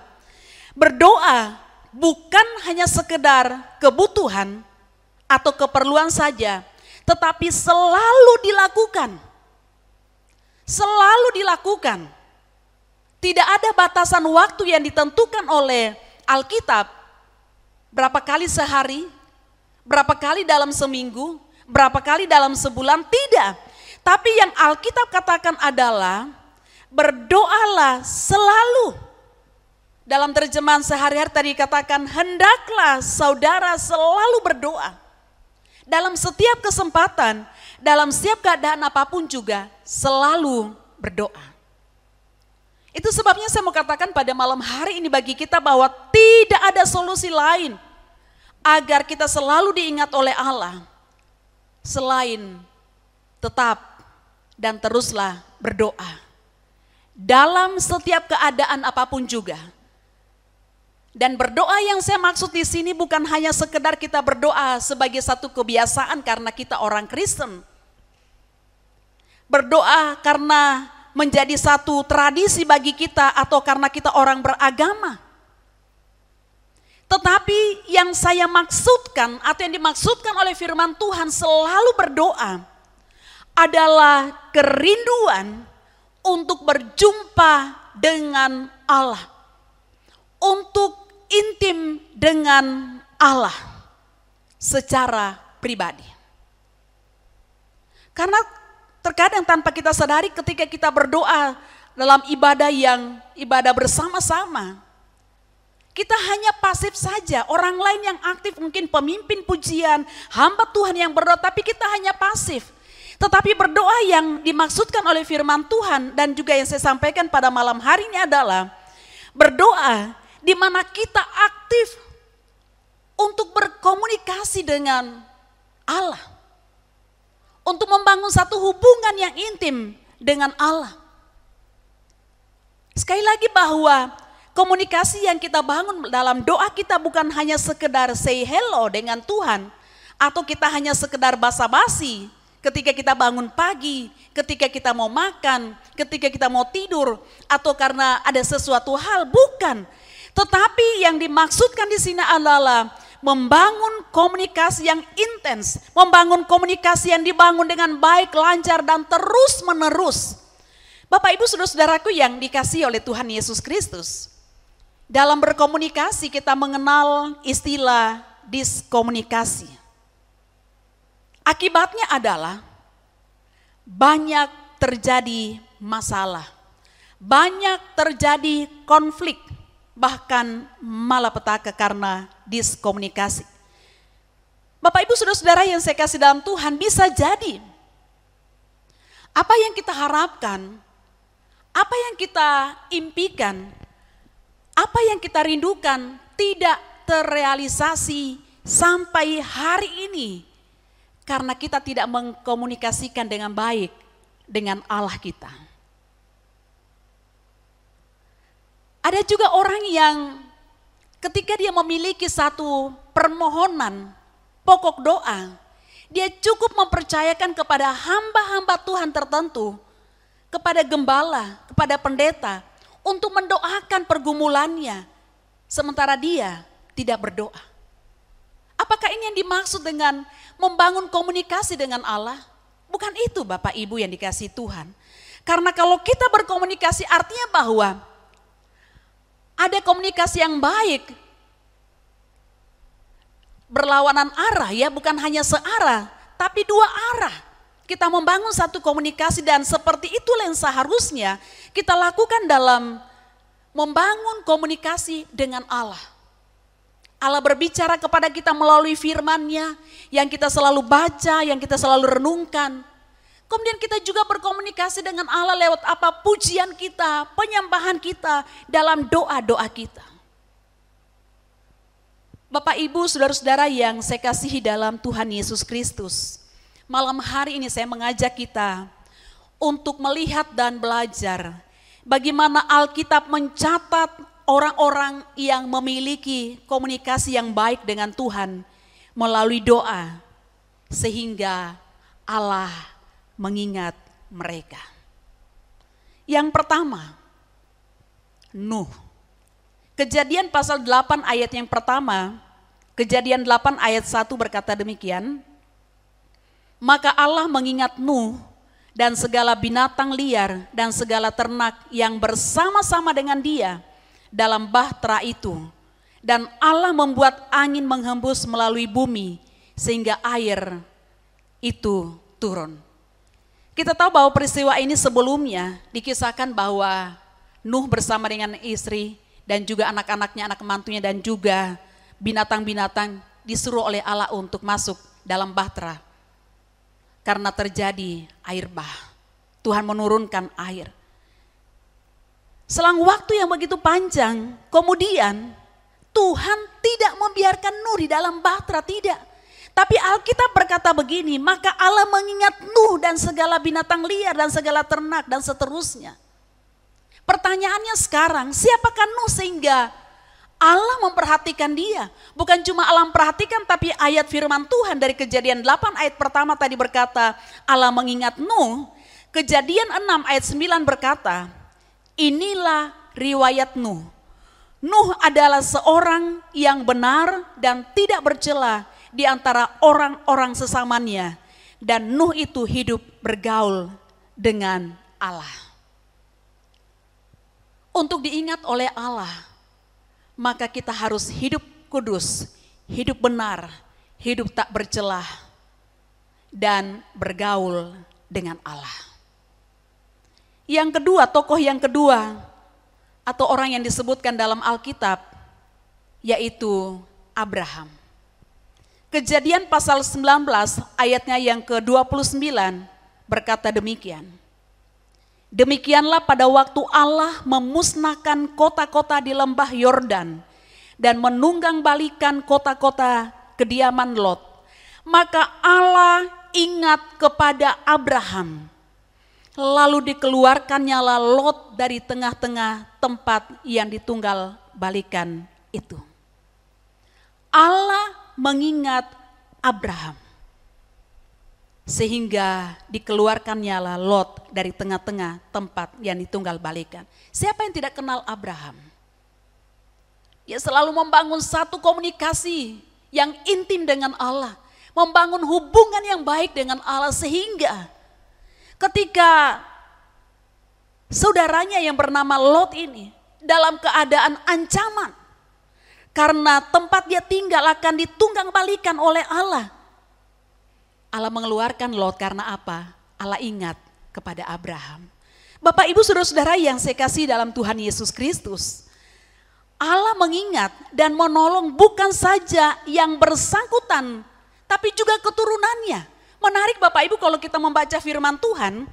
berdoa bukan hanya sekedar kebutuhan atau keperluan saja, tetapi selalu dilakukan. Selalu dilakukan. Tidak ada batasan waktu yang ditentukan oleh Alkitab. Berapa kali sehari, berapa kali dalam seminggu, berapa kali dalam sebulan, tidak. Tapi yang Alkitab katakan adalah berdoalah selalu. Dalam terjemahan sehari-hari tadi katakan hendaklah saudara selalu berdoa. Dalam setiap kesempatan, dalam setiap keadaan apapun juga selalu berdoa. Itu sebabnya saya mau katakan pada malam hari ini bagi kita bahwa tidak ada solusi lain agar kita selalu diingat oleh Allah selain tetap dan teruslah berdoa. Dalam setiap keadaan apapun juga. Dan berdoa yang saya maksud di sini bukan hanya sekedar kita berdoa sebagai satu kebiasaan karena kita orang Kristen. Berdoa karena menjadi satu tradisi bagi kita atau karena kita orang beragama. Tetapi yang saya maksudkan atau yang dimaksudkan oleh firman Tuhan selalu berdoa adalah kerinduan untuk berjumpa dengan Allah. Untuk intim dengan Allah secara pribadi. Karena terkadang tanpa kita sadari ketika kita berdoa dalam ibadah bersama-sama, kita hanya pasif saja. Orang lain yang aktif mungkin pemimpin pujian, hamba Tuhan yang berdoa, tapi kita hanya pasif. Tetapi berdoa yang dimaksudkan oleh firman Tuhan dan juga yang saya sampaikan pada malam hari ini adalah berdoa di mana kita aktif untuk berkomunikasi dengan Allah. Untuk membangun satu hubungan yang intim dengan Allah. Sekali lagi bahwa komunikasi yang kita bangun dalam doa kita bukan hanya sekedar say hello dengan Tuhan. Atau kita hanya sekedar basa-basi. Ketika kita bangun pagi, ketika kita mau makan, ketika kita mau tidur, atau karena ada sesuatu hal, bukan. Tetapi yang dimaksudkan di sini adalah membangun komunikasi yang intens, membangun komunikasi yang dibangun dengan baik, lancar, dan terus menerus. Bapak Ibu saudara-saudaraku yang dikasihi oleh Tuhan Yesus Kristus. Dalam berkomunikasi kita mengenal istilah diskomunikasi. Akibatnya adalah banyak terjadi masalah, banyak terjadi konflik, bahkan malapetaka karena diskomunikasi. Bapak Ibu saudara-saudara yang saya kasih dalam Tuhan, bisa jadi apa yang kita harapkan, apa yang kita impikan, apa yang kita rindukan tidak terrealisasi sampai hari ini. Karena kita tidak mengkomunikasikan dengan baik dengan Allah kita. Ada juga orang yang ketika dia memiliki satu permohonan, pokok doa, dia cukup mempercayakan kepada hamba-hamba Tuhan tertentu, kepada gembala, kepada pendeta, untuk mendoakan pergumulannya, sementara dia tidak berdoa. Apakah ini yang dimaksud dengan membangun komunikasi dengan Allah? Bukan itu Bapak Ibu yang dikasihi Tuhan. Karena kalau kita berkomunikasi artinya bahwa ada komunikasi yang baik. Berlawanan arah ya, bukan hanya searah, tapi dua arah. Kita membangun satu komunikasi dan seperti itulah yang seharusnya kita lakukan dalam membangun komunikasi dengan Allah. Allah berbicara kepada kita melalui firman-Nya yang kita selalu baca, yang kita selalu renungkan. Kemudian kita juga berkomunikasi dengan Allah lewat apa? Pujian kita, penyembahan kita dalam doa-doa kita. Bapak, Ibu, saudara-saudara yang saya kasihi dalam Tuhan Yesus Kristus. Malam hari ini saya mengajak kita untuk melihat dan belajar bagaimana Alkitab mencatat orang-orang yang memiliki komunikasi yang baik dengan Tuhan melalui doa, sehingga Allah mengingat mereka. Yang pertama, Nuh. Kejadian pasal 8 ayat yang pertama, Kejadian 8 ayat 1 berkata demikian, maka Allah mengingat Nuh dan segala binatang liar dan segala ternak yang bersama-sama dengan dia dalam bahtera itu, dan Allah membuat angin menghembus melalui bumi sehingga air itu turun. Kita tahu bahwa peristiwa ini sebelumnya dikisahkan bahwa Nuh bersama dengan istri dan juga anak-anaknya, anak mantunya dan juga binatang-binatang disuruh oleh Allah untuk masuk dalam bahtera karena terjadi air bah. Tuhan menurunkan air. Selang waktu yang begitu panjang, kemudian Tuhan tidak membiarkan Nuh di dalam bahtera, tidak. Tapi Alkitab berkata begini, maka Allah mengingat Nuh dan segala binatang liar dan segala ternak dan seterusnya. Pertanyaannya sekarang, siapakah Nuh sehingga Allah memperhatikan dia? Bukan cuma Allah memperhatikan, tapi ayat firman Tuhan dari Kejadian 8 ayat pertama tadi berkata, Allah mengingat Nuh. Kejadian 6 ayat 9 berkata, inilah riwayat Nuh. Nuh adalah seorang yang benar dan tidak bercela di antara orang-orang sesamanya. Dan Nuh itu hidup bergaul dengan Allah. Untuk diingat oleh Allah, maka kita harus hidup kudus, hidup benar, hidup tak bercela, dan bergaul dengan Allah. Yang kedua, tokoh yang kedua atau orang yang disebutkan dalam Alkitab yaitu Abraham. Kejadian pasal 19 ayatnya yang ke-29 berkata demikian. Demikianlah pada waktu Allah memusnahkan kota-kota di lembah Yordan dan menunggang balikan kota-kota kediaman Lot. Maka Allah ingat kepada Abraham. Lalu dikeluarkannya Lot dari tengah-tengah tempat yang ditunggal balikan itu. Allah mengingat Abraham. Sehingga dikeluarkannya Lot dari tengah-tengah tempat yang ditunggal balikan. Siapa yang tidak kenal Abraham? Dia selalu membangun satu komunikasi yang intim dengan Allah. Membangun hubungan yang baik dengan Allah sehingga ketika saudaranya yang bernama Lot ini dalam keadaan ancaman karena tempat dia tinggal akan ditunggang balikan oleh Allah. Allah mengeluarkan Lot karena apa? Allah ingat kepada Abraham. Bapak, Ibu, saudara-saudara yang saya kasih dalam Tuhan Yesus Kristus. Allah mengingat dan menolong bukan saja yang bersangkutan, tapi juga keturunannya. Menarik Bapak Ibu kalau kita membaca firman Tuhan,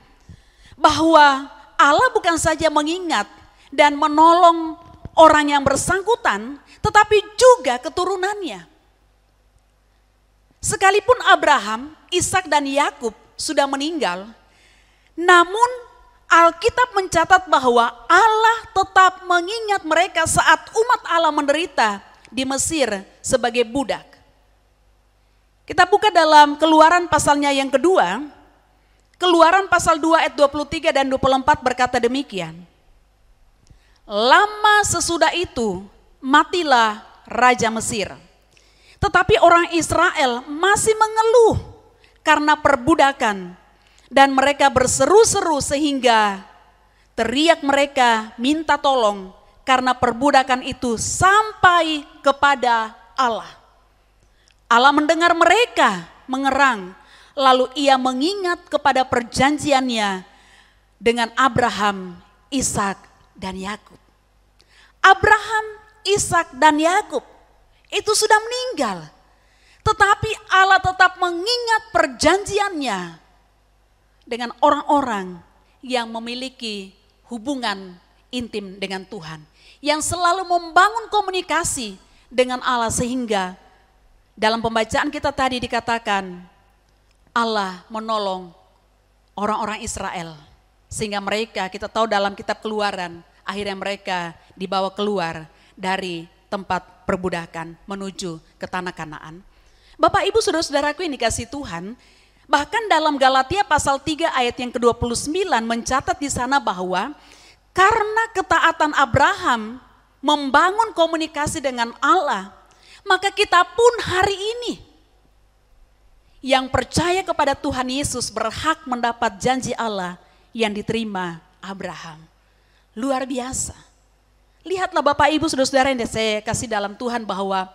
bahwa Allah bukan saja mengingat dan menolong orang yang bersangkutan, tetapi juga keturunannya. Sekalipun Abraham, Ishak dan Yakub sudah meninggal, namun Alkitab mencatat bahwa Allah tetap mengingat mereka saat umat Allah menderita di Mesir sebagai budak. Kita buka dalam Keluaran pasalnya yang kedua, Keluaran pasal 2 ayat 23 dan 24 berkata demikian. Lama sesudah itu matilah Raja Mesir. Tetapi orang Israel masih mengeluh karena perbudakan. Dan mereka berseru-seru sehingga teriak mereka minta tolong karena perbudakan itu sampai kepada Allah. Allah mendengar mereka mengerang, lalu ia mengingat kepada perjanjiannya dengan Abraham, Ishak, dan Yakub. Abraham, Ishak, dan Yakub itu sudah meninggal. Tetapi Allah tetap mengingat perjanjiannya dengan orang-orang yang memiliki hubungan intim dengan Tuhan. Yang selalu membangun komunikasi dengan Allah, sehingga dalam pembacaan kita tadi dikatakan Allah menolong orang-orang Israel. Sehingga mereka, kita tahu dalam kitab Keluaran, akhirnya mereka dibawa keluar dari tempat perbudakan menuju ke tanah Kanaan. Bapak Ibu saudara-saudaraku yang dikasihi Tuhan, bahkan dalam Galatia pasal 3 ayat yang ke-29 mencatat di sana bahwa karena ketaatan Abraham membangun komunikasi dengan Allah, maka kita pun hari ini yang percaya kepada Tuhan Yesus berhak mendapat janji Allah yang diterima Abraham. Luar biasa. Lihatlah Bapak Ibu saudara-saudara yang saya kasih dalam Tuhan, bahwa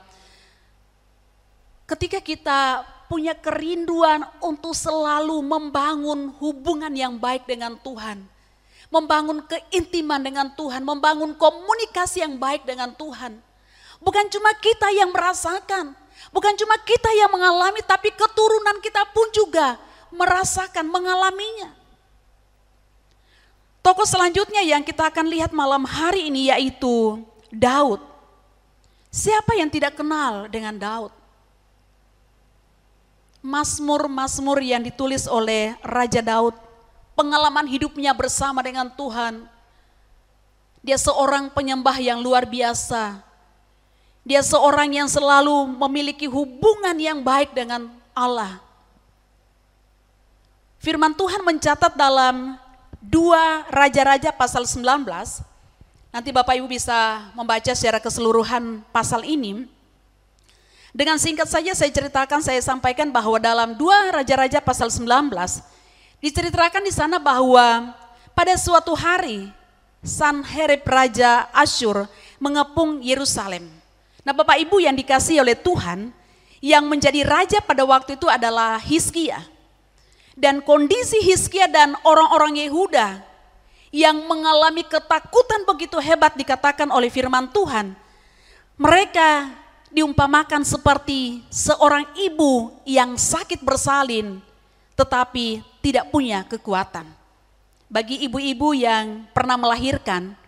ketika kita punya kerinduan untuk selalu membangun hubungan yang baik dengan Tuhan, membangun keintiman dengan Tuhan, membangun komunikasi yang baik dengan Tuhan. Bukan cuma kita yang merasakan, bukan cuma kita yang mengalami, tapi keturunan kita pun juga merasakan, mengalaminya. Tokoh selanjutnya yang kita akan lihat malam hari ini yaitu Daud. Siapa yang tidak kenal dengan Daud? Mazmur-mazmur yang ditulis oleh Raja Daud, pengalaman hidupnya bersama dengan Tuhan. Dia seorang penyembah yang luar biasa. Dia seorang yang selalu memiliki hubungan yang baik dengan Allah. Firman Tuhan mencatat dalam 2 Raja-Raja pasal 19, nanti Bapak Ibu bisa membaca secara keseluruhan pasal ini. Dengan singkat saja saya ceritakan, saya sampaikan bahwa dalam 2 Raja-Raja pasal 19, diceritakan di sana bahwa pada suatu hari Sanherib Raja Asyur mengepung Yerusalem. Nah Bapak Ibu yang dikasihi oleh Tuhan, yang menjadi raja pada waktu itu adalah Hizkia. Dan kondisi Hizkia dan orang-orang Yehuda yang mengalami ketakutan begitu hebat dikatakan oleh firman Tuhan. Mereka diumpamakan seperti seorang ibu yang sakit bersalin tetapi tidak punya kekuatan. Bagi ibu-ibu yang pernah melahirkan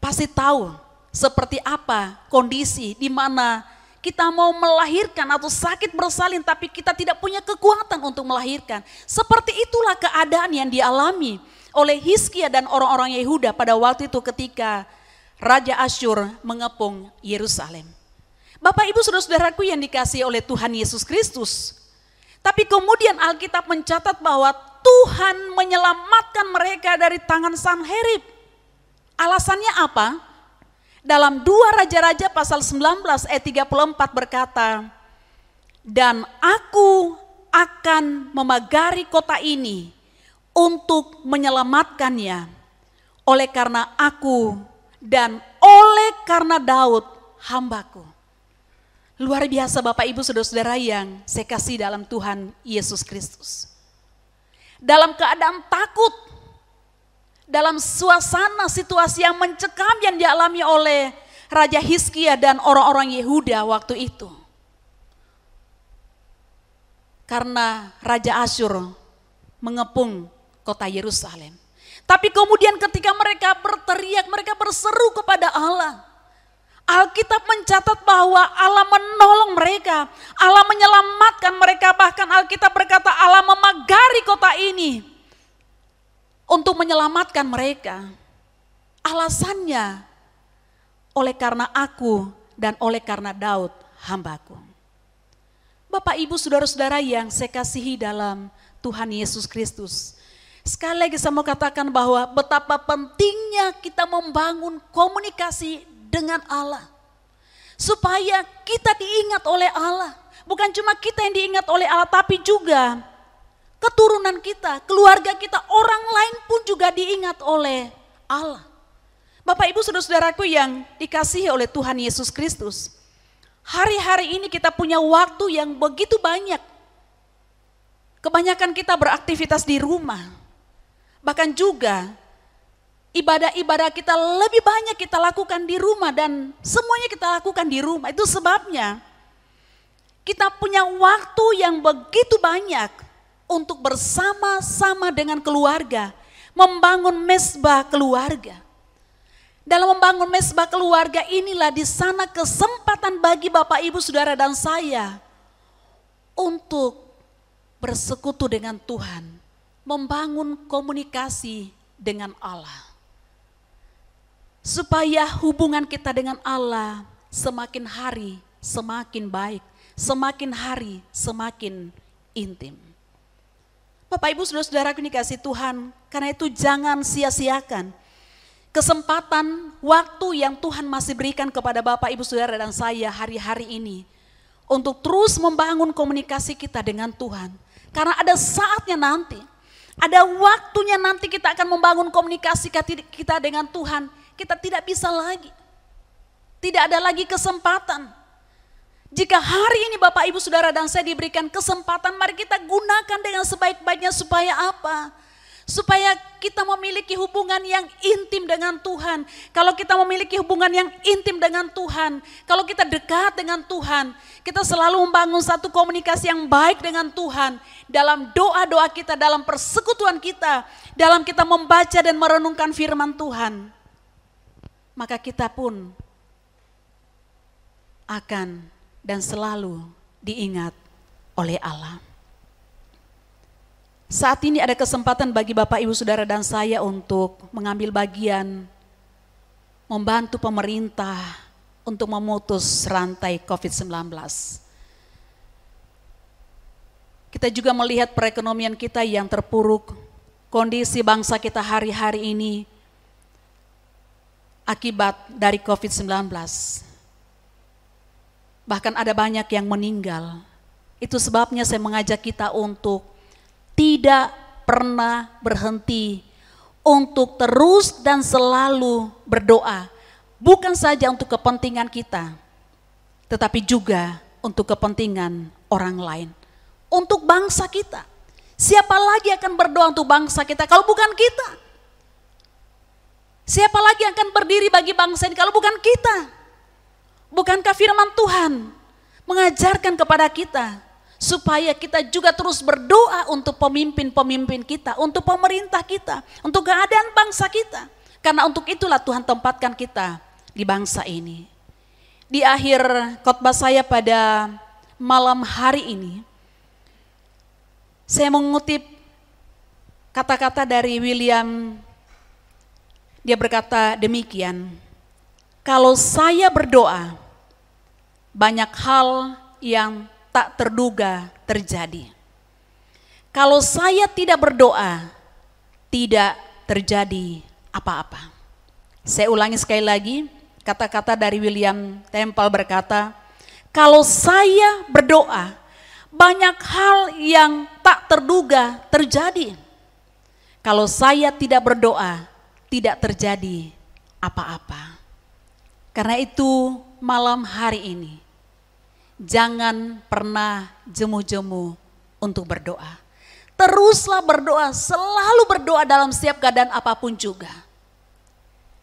pasti tahu seperti apa kondisi di mana kita mau melahirkan atau sakit bersalin tapi kita tidak punya kekuatan untuk melahirkan. Seperti itulah keadaan yang dialami oleh Hizkia dan orang-orang Yehuda pada waktu itu ketika Raja Asyur mengepung Yerusalem. Bapak Ibu saudara-saudaraku yang dikasihi oleh Tuhan Yesus Kristus. Tapi kemudian Alkitab mencatat bahwa Tuhan menyelamatkan mereka dari tangan Sanherib. Alasannya apa? Dalam 2 Raja-Raja pasal 19 ayat 34 berkata, dan aku akan memagari kota ini untuk menyelamatkannya oleh karena aku dan oleh karena Daud hambaku. Luar biasa Bapak Ibu saudara-saudara yang saya kasih dalam Tuhan Yesus Kristus. Dalam keadaan takut, dalam suasana situasi yang mencekam yang dialami oleh Raja Hizkia dan orang-orang Yehuda waktu itu. Karena Raja Asyur mengepung kota Yerusalem. Tapi kemudian ketika mereka berteriak, mereka berseru kepada Allah. Alkitab mencatat bahwa Allah menolong mereka, Allah menyelamatkan mereka, bahkan Alkitab berkata Allah memagari kota ini untuk menyelamatkan mereka. Alasannya oleh karena aku dan oleh karena Daud hambaku. Bapak Ibu saudara-saudara yang saya kasihi dalam Tuhan Yesus Kristus. Sekali lagi saya mau katakan bahwa betapa pentingnya kita membangun komunikasi dengan Allah. Supaya kita diingat oleh Allah. Bukan cuma kita yang diingat oleh Allah, tapi juga keturunan kita, keluarga kita, orang lain pun juga diingat oleh Allah. Bapak Ibu saudara-saudaraku yang dikasihi oleh Tuhan Yesus Kristus. Hari-hari ini kita punya waktu yang begitu banyak. Kebanyakan kita beraktivitas di rumah. Bahkan juga ibadah-ibadah kita lebih banyak kita lakukan di rumah dan semuanya kita lakukan di rumah. Itu sebabnya kita punya waktu yang begitu banyak untuk bersama-sama dengan keluarga, membangun mesbah keluarga. Dalam membangun mesbah keluarga inilah di sana kesempatan bagi Bapak, Ibu, Saudara dan saya untuk bersekutu dengan Tuhan, membangun komunikasi dengan Allah. Supaya hubungan kita dengan Allah semakin hari semakin baik, semakin hari semakin intim. Bapak, Ibu, Saudara-saudaraku yang dikasihi Tuhan, karena itu jangan sia-siakan kesempatan waktu yang Tuhan masih berikan kepada Bapak, Ibu, Saudara dan saya hari-hari ini untuk terus membangun komunikasi kita dengan Tuhan. Karena ada saatnya nanti, ada waktunya nanti kita akan membangun komunikasi kita dengan Tuhan. Kita tidak bisa lagi, tidak ada lagi kesempatan. Jika hari ini Bapak, Ibu, Saudara dan saya diberikan kesempatan, mari kita gunakan dengan sebaik-baiknya. Supaya apa? Supaya kita memiliki hubungan yang intim dengan Tuhan. Kalau kita memiliki hubungan yang intim dengan Tuhan, kalau kita dekat dengan Tuhan, kita selalu membangun satu komunikasi yang baik dengan Tuhan. Dalam doa-doa kita, dalam persekutuan kita, dalam kita membaca dan merenungkan firman Tuhan, maka kita pun akan dan selalu diingat oleh Allah. Saat ini ada kesempatan bagi Bapak, Ibu, Saudara dan saya untuk mengambil bagian membantu pemerintah untuk memutus rantai COVID-19. Kita juga melihat perekonomian kita yang terpuruk, kondisi bangsa kita hari-hari ini akibat dari COVID-19. Bahkan ada banyak yang meninggal. Itu sebabnya saya mengajak kita untuk tidak pernah berhenti untuk terus dan selalu berdoa. Bukan saja untuk kepentingan kita, tetapi juga untuk kepentingan orang lain. Untuk bangsa kita. Siapa lagi akan berdoa untuk bangsa kita kalau bukan kita? Siapa lagi yang akan berdiri bagi bangsa ini kalau bukan kita? Bukankah firman Tuhan mengajarkan kepada kita supaya kita juga terus berdoa untuk pemimpin-pemimpin kita, untuk pemerintah kita, untuk keadaan bangsa kita. Karena untuk itulah Tuhan tempatkan kita di bangsa ini. Di akhir khotbah saya pada malam hari ini, saya mengutip kata-kata dari William. Dia berkata demikian, kalau saya berdoa, banyak hal yang tak terduga terjadi. Kalau saya tidak berdoa, tidak terjadi apa-apa. Saya ulangi sekali lagi, kata-kata dari William Temple berkata, kalau saya berdoa, banyak hal yang tak terduga terjadi. Kalau saya tidak berdoa, tidak terjadi apa-apa. Karena itu malam hari ini, jangan pernah jemu-jemu untuk berdoa. Teruslah berdoa, selalu berdoa dalam setiap keadaan apapun juga.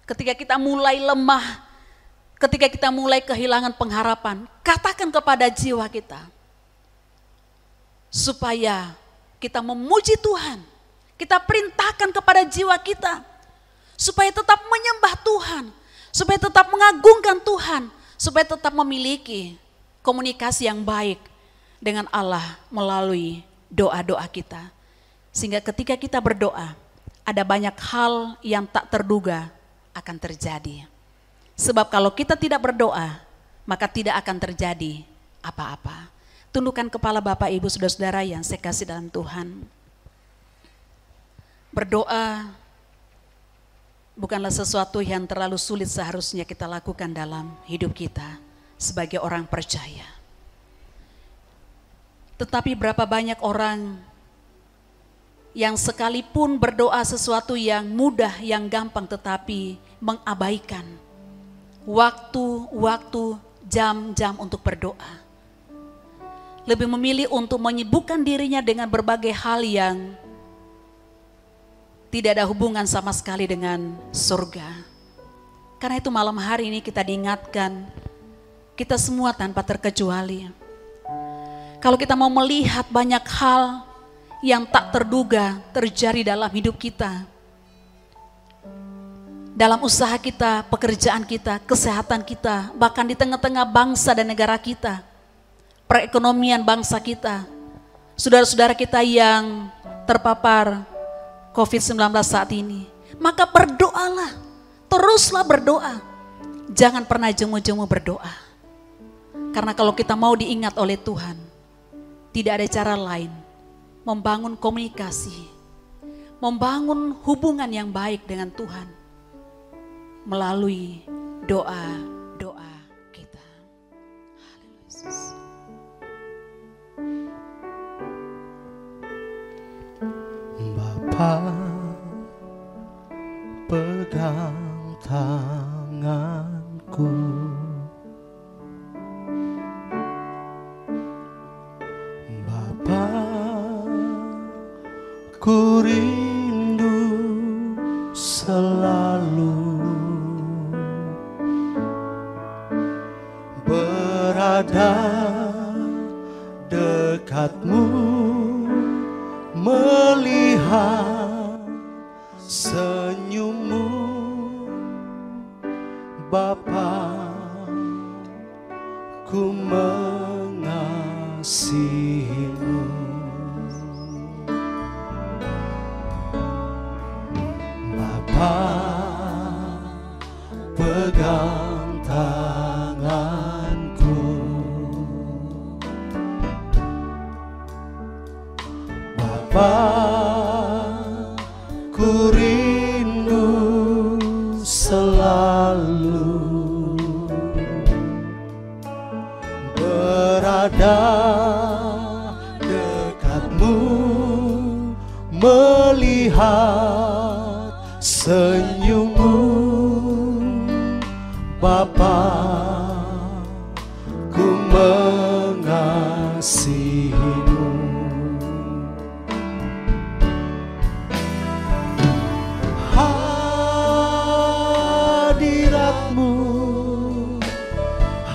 Ketika kita mulai lemah, ketika kita mulai kehilangan pengharapan, katakan kepada jiwa kita, supaya kita memuji Tuhan. Kita perintahkan kepada jiwa kita, supaya tetap menyembah Tuhan, supaya tetap mengagungkan Tuhan, supaya tetap memiliki komunikasi yang baik dengan Allah melalui doa-doa kita. Sehingga ketika kita berdoa, ada banyak hal yang tak terduga akan terjadi. Sebab kalau kita tidak berdoa, maka tidak akan terjadi apa-apa. Tundukkan kepala Bapak, Ibu, Saudara-saudara yang saya kasih dalam Tuhan. Berdoa bukanlah sesuatu yang terlalu sulit seharusnya kita lakukan dalam hidup kita sebagai orang percaya. Tetapi berapa banyak orang yang sekalipun berdoa sesuatu yang mudah, yang gampang, tetapi mengabaikan waktu-waktu, jam-jam untuk berdoa. Lebih memilih untuk menyibukkan dirinya dengan berbagai hal yang tidak ada hubungan sama sekali dengan surga. Karena itu malam hari ini kita diingatkan, kita semua tanpa terkecuali, kalau kita mau melihat banyak hal yang tak terduga terjadi dalam hidup kita, dalam usaha kita, pekerjaan kita, kesehatan kita, bahkan di tengah-tengah bangsa dan negara kita, perekonomian bangsa kita, saudara-saudara kita yang terpapar COVID-19 saat ini, maka berdoalah, teruslah berdoa. Jangan pernah jemu-jemu berdoa. Karena kalau kita mau diingat oleh Tuhan, tidak ada cara lain membangun komunikasi, membangun hubungan yang baik dengan Tuhan melalui doa-doa kita. Haleluya Yesus. Bapa, pegang tanganku, Bapa, ku rindu selalu berada dekatmu, melihat senyummu, Bapa, ku mengasihimu. Bapa, pegang tanganku, Bapa, ku rindu selalu berada dekatmu, melihat senyummu, Bapa, ku mengasihimu. Hadiratmu,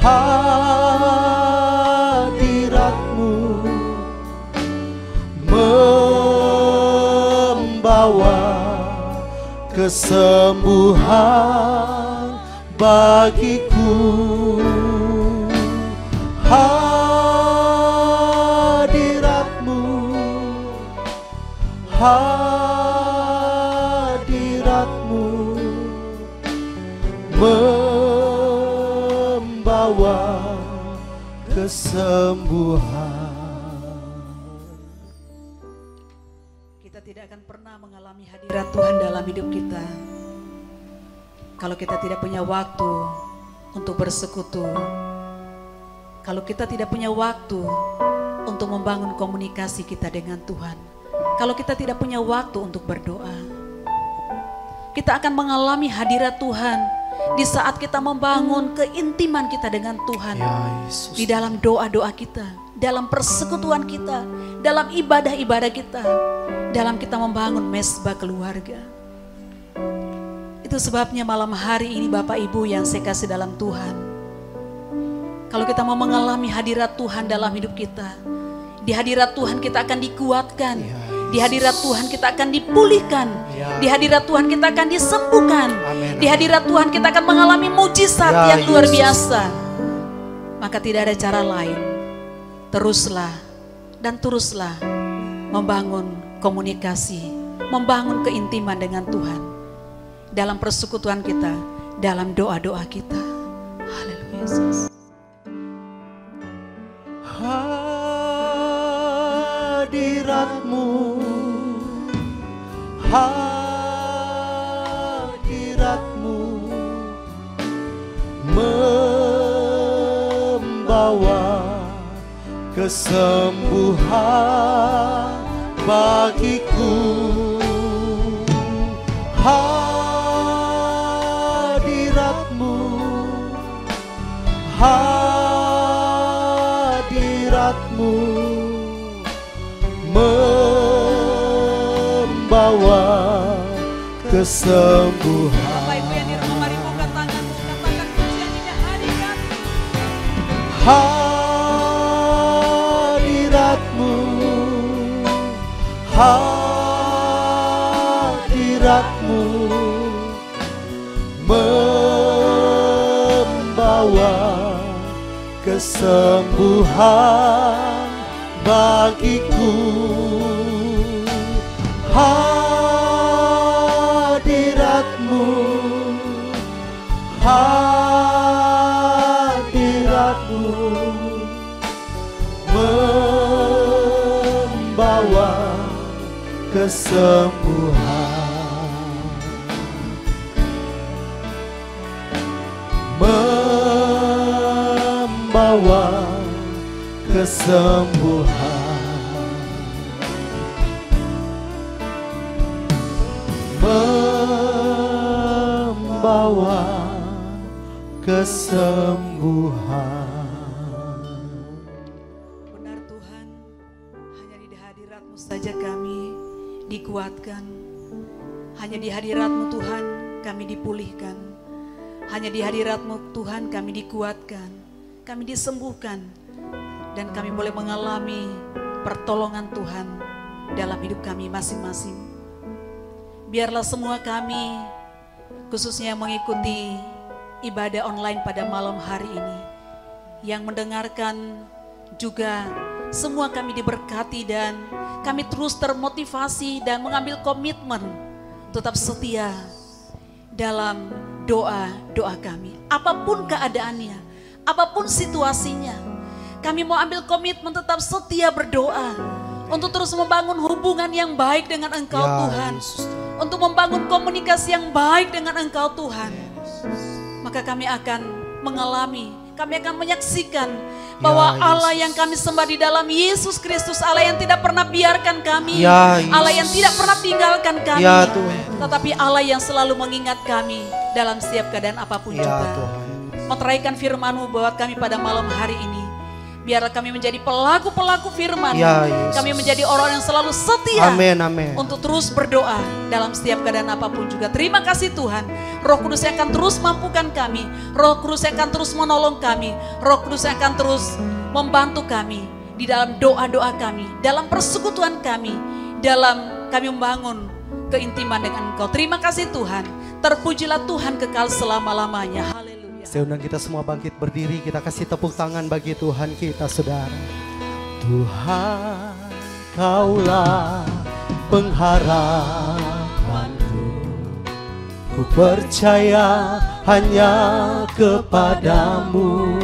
hadiratmu membawa kesembuhan bagiku. Hadiratmu, hadiratmu membawa kesembuhan. Kita tidak akan pernah mengalami hadirat Tuhan dalam hidup kita kalau kita tidak punya waktu untuk bersekutu, kalau kita tidak punya waktu untuk membangun komunikasi kita dengan Tuhan, kalau kita tidak punya waktu untuk berdoa. Kita akan mengalami hadirat Tuhan di saat kita membangun keintiman kita dengan Tuhan, di dalam doa-doa kita, dalam persekutuan kita, dalam ibadah-ibadah kita, dalam kita membangun mesbah keluarga. Itu sebabnya malam hari ini Bapak Ibu yang saya kasih dalam Tuhan, kalau kita mau mengalami hadirat Tuhan dalam hidup kita, di hadirat Tuhan kita akan dikuatkan, di hadirat Tuhan kita akan dipulihkan, di hadirat Tuhan kita akan disembuhkan, di hadirat Tuhan kita akan mengalami mujizat yang luar biasa. Maka tidak ada cara lain, teruslah dan teruslah membangun komunikasi, membangun keintiman dengan Tuhan dalam persekutuan kita, dalam doa-doa kita. Haleluya Yesus. Hadiratmu, hadiratmu membawa kesembuhan bagiku. Hadiratmu, hadiratmu membawa kesembuhan. Bapak Ibu yang di rumah, mari buka tanganmu, katakan pujian ini hadirat. Hadiratmu, hadiratmu membawa kesembuhan bagiku. Hadiratmu, hadiratmu membawa kesembuhan, membawa kesembuhan, membawa kesembuhan. Benar Tuhan, hanya di hadirat-Mu saja kami dikuatkan. Hanya di hadirat-Mu Tuhan kami dipulihkan. Hanya di hadirat-Mu Tuhan kami dikuatkan, kami disembuhkan, dan kami boleh mengalami pertolongan Tuhan dalam hidup kami masing-masing. Biarlah semua kami, khususnya yang mengikuti ibadah online pada malam hari ini, yang mendengarkan juga, semua kami diberkati dan kami terus termotivasi dan mengambil komitmen tetap setia dalam doa-doa kami. Apapun keadaannya, apapun situasinya, kami mau ambil komitmen tetap setia berdoa untuk terus membangun hubungan yang baik dengan Engkau Tuhan, untuk membangun komunikasi yang baik dengan Engkau Tuhan. Maka kami akan mengalami, kami akan menyaksikan bahwa Allah yang kami sembah di dalam Yesus Kristus, Allah yang tidak pernah biarkan kami, Allah yang tidak pernah tinggalkan kami, tetapi Allah yang selalu mengingat kami dalam setiap keadaan apapun juga. Meteraikan firman-Mu buat kami pada malam hari ini. Biarlah kami menjadi pelaku-pelaku firman. Kami menjadi orang yang selalu setia untuk terus berdoa dalam setiap keadaan apapun juga. Terima kasih Tuhan. Roh Kudus yang akan terus mampukan kami. Roh Kudus yang akan terus menolong kami. Roh Kudus yang akan terus membantu kami di dalam doa-doa kami, dalam persekutuan kami, dalam kami membangun keintiman dengan Engkau. Terima kasih Tuhan. Terpujilah Tuhan kekal selama-lamanya. Haleluya. Saya undang kita semua bangkit berdiri, kita kasih tepuk tangan bagi Tuhan kita, saudara. Tuhan, Kaulah pengharapanku, ku percaya hanya kepadamu.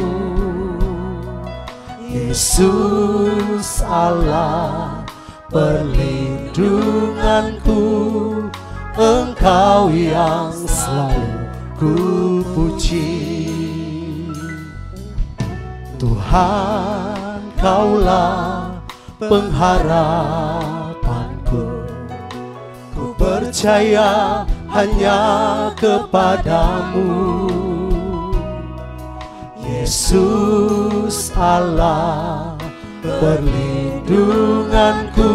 Yesus Allah perlindunganku, Engkau yang selalu ku puji. Tuhan, Kaulah pengharapanku, ku percaya hanya kepadamu. Yesus Allah perlindunganku,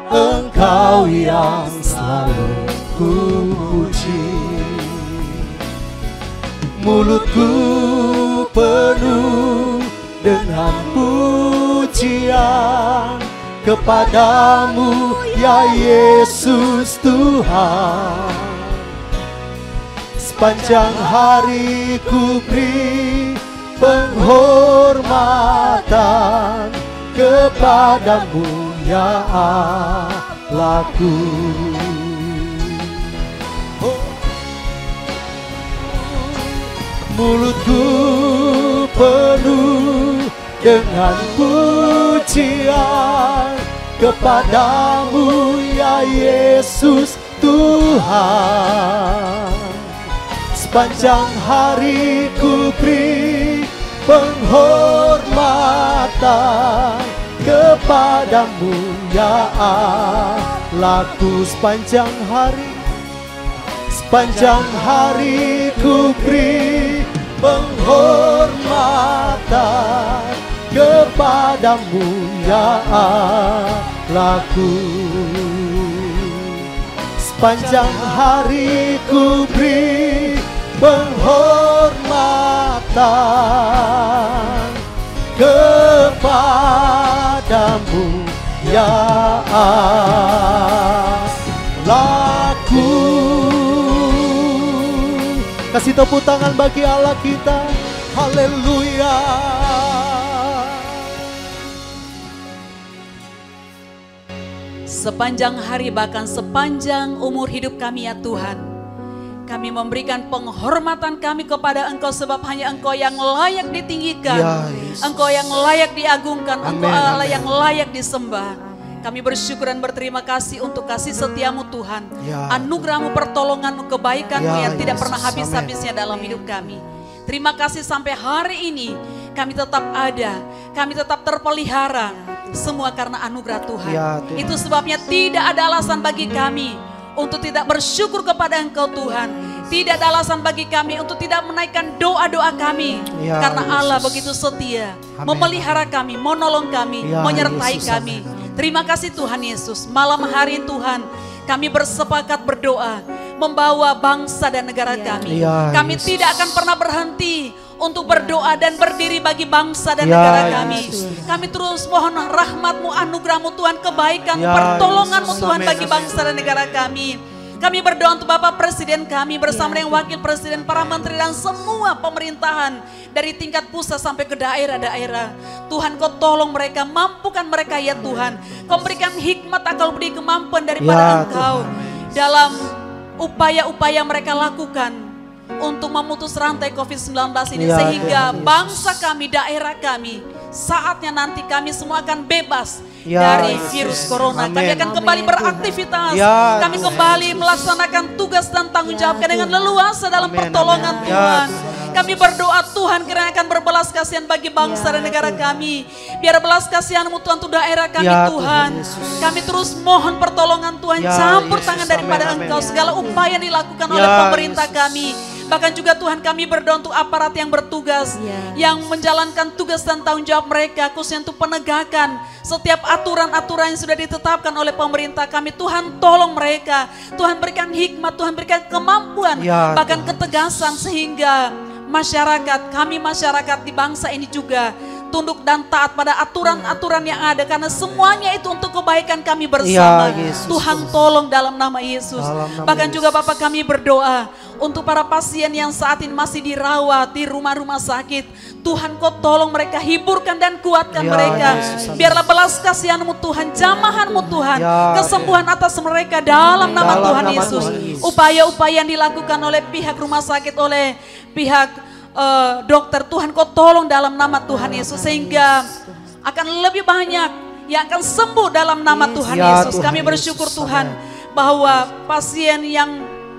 Engkau yang selalu ku puji. Mulutku penuh dengan pujian kepadamu, ya Yesus Tuhan. Sepanjang hari ku beri penghormatan kepadamu, ya Allahku. Mulutku penuh dengan pujian kepadamu, ya Yesus Tuhan. Sepanjang hari ku beri penghormatan kepadamu, ya Allahku. Sepanjang hari ku beri penghormatan kepadamu, ya Allahku. sepanjang hari ku beri penghormatan kepadamu ya Allahku. Kasih tepuk tangan bagi Allah kita. Haleluya. Sepanjang hari bahkan sepanjang umur hidup kami ya Tuhan, kami memberikan penghormatan kami kepada Engkau sebab hanya Engkau yang layak ditinggikan, Ya, Engkau yang layak diagungkan, Amen, Engkau Allah amen. yang layak disembah. Kami bersyukur dan berterima kasih untuk kasih setiamu Tuhan, Ya, anugerahmu, pertolonganmu, kebaikanmu Ya, yang tidak Yesus, pernah habis-habisnya dalam hidup kami. Terima kasih sampai hari ini kami tetap ada, kami tetap terpelihara, semua karena anugerah Tuhan. Ya, Tuhan. Itu sebabnya tidak ada alasan bagi kami untuk tidak bersyukur kepada Engkau Tuhan. Tidak ada alasan bagi kami untuk tidak menaikkan doa-doa kami. Ya, Karena Yesus. Allah begitu setia, Amin. memelihara kami, menolong kami, Ya, menyertai Yesus, kami. amin. Terima kasih Tuhan Yesus. Malam hari Tuhan, kami bersepakat berdoa, membawa bangsa dan negara kami. Ya, Kami Yesus. tidak akan pernah berhenti untuk berdoa dan berdiri bagi bangsa dan Ya, negara kami. Yesus. Kami terus mohon rahmat-Mu, anugerah-Mu Tuhan, kebaikan, Ya, pertolongan-Mu Yesus. Tuhan Amin, bagi amin. bangsa dan negara kami. Kami berdoa untuk Bapak Presiden kami bersama dengan Wakil Presiden, para menteri dan semua pemerintahan dari tingkat pusat sampai ke daerah-daerah. Tuhan Kau tolong mereka, mampukan mereka ya Tuhan. Kau berikan hikmat, akal budi, kemampuan daripada Ya, Engkau dalam upaya-upaya mereka lakukan untuk memutus rantai COVID-19 ini, Ya, sehingga Tuhan Yesus. bangsa kami, daerah kami, saatnya nanti kami semua akan bebas Ya, dari Yesus. virus corona. Kami Amin. akan kembali beraktivitas, Ya, kami Tuhan kembali Yesus. melaksanakan tugas dan tanggung jawab dengan leluasa dalam Amin, pertolongan amin. Tuhan. Ya, Tuhan. Kami berdoa Tuhan kiranya akan berbelas kasihan bagi bangsa dan negara kami. Biar belas kasihan-Mu Tuhan untuk daerah kami Ya, Tuhan. Tuhan Yesus. Kami terus mohon pertolongan Tuhan, Ya, campur Yesus. tangan daripada Amin, amin. Engkau. Segala upaya yang dilakukan Ya, oleh pemerintah Yesus. kami. Bahkan juga Tuhan kami berdoa untuk aparat yang bertugas, yang menjalankan tugas dan tanggung jawab mereka, khususnya untuk penegakan setiap aturan-aturan yang sudah ditetapkan oleh pemerintah kami. Tuhan tolong mereka, Tuhan berikan hikmat, Tuhan berikan kemampuan, Ya, bahkan Tuhan. ketegasan sehingga masyarakat, kami masyarakat di bangsa ini juga tunduk dan taat pada aturan-aturan yang ada, karena semuanya itu untuk kebaikan kami bersama. Ya, Yesus. Tuhan tolong dalam nama Yesus. Dalam nama Bahkan Yesus. juga Bapak kami berdoa untuk para pasien yang saat ini masih dirawat di rumah-rumah sakit. Tuhan Kau tolong mereka, hiburkan dan kuatkan Ya, mereka. Yesus. Biarlah belas kasihan-Mu Tuhan, jamahan-Mu Tuhan, Ya, kesembuhan atas mereka dalam nama Dalam Tuhan nama Yesus. Tuhan Yesus. Upaya-upaya yang dilakukan oleh pihak rumah sakit, oleh pihak dokter, Tuhan Kau tolong dalam nama Tuhan Yesus, sehingga akan lebih banyak yang akan sembuh dalam nama Tuhan Ya, Yesus. Tuhan Kami bersyukur Yesus. Tuhan bahwa pasien yang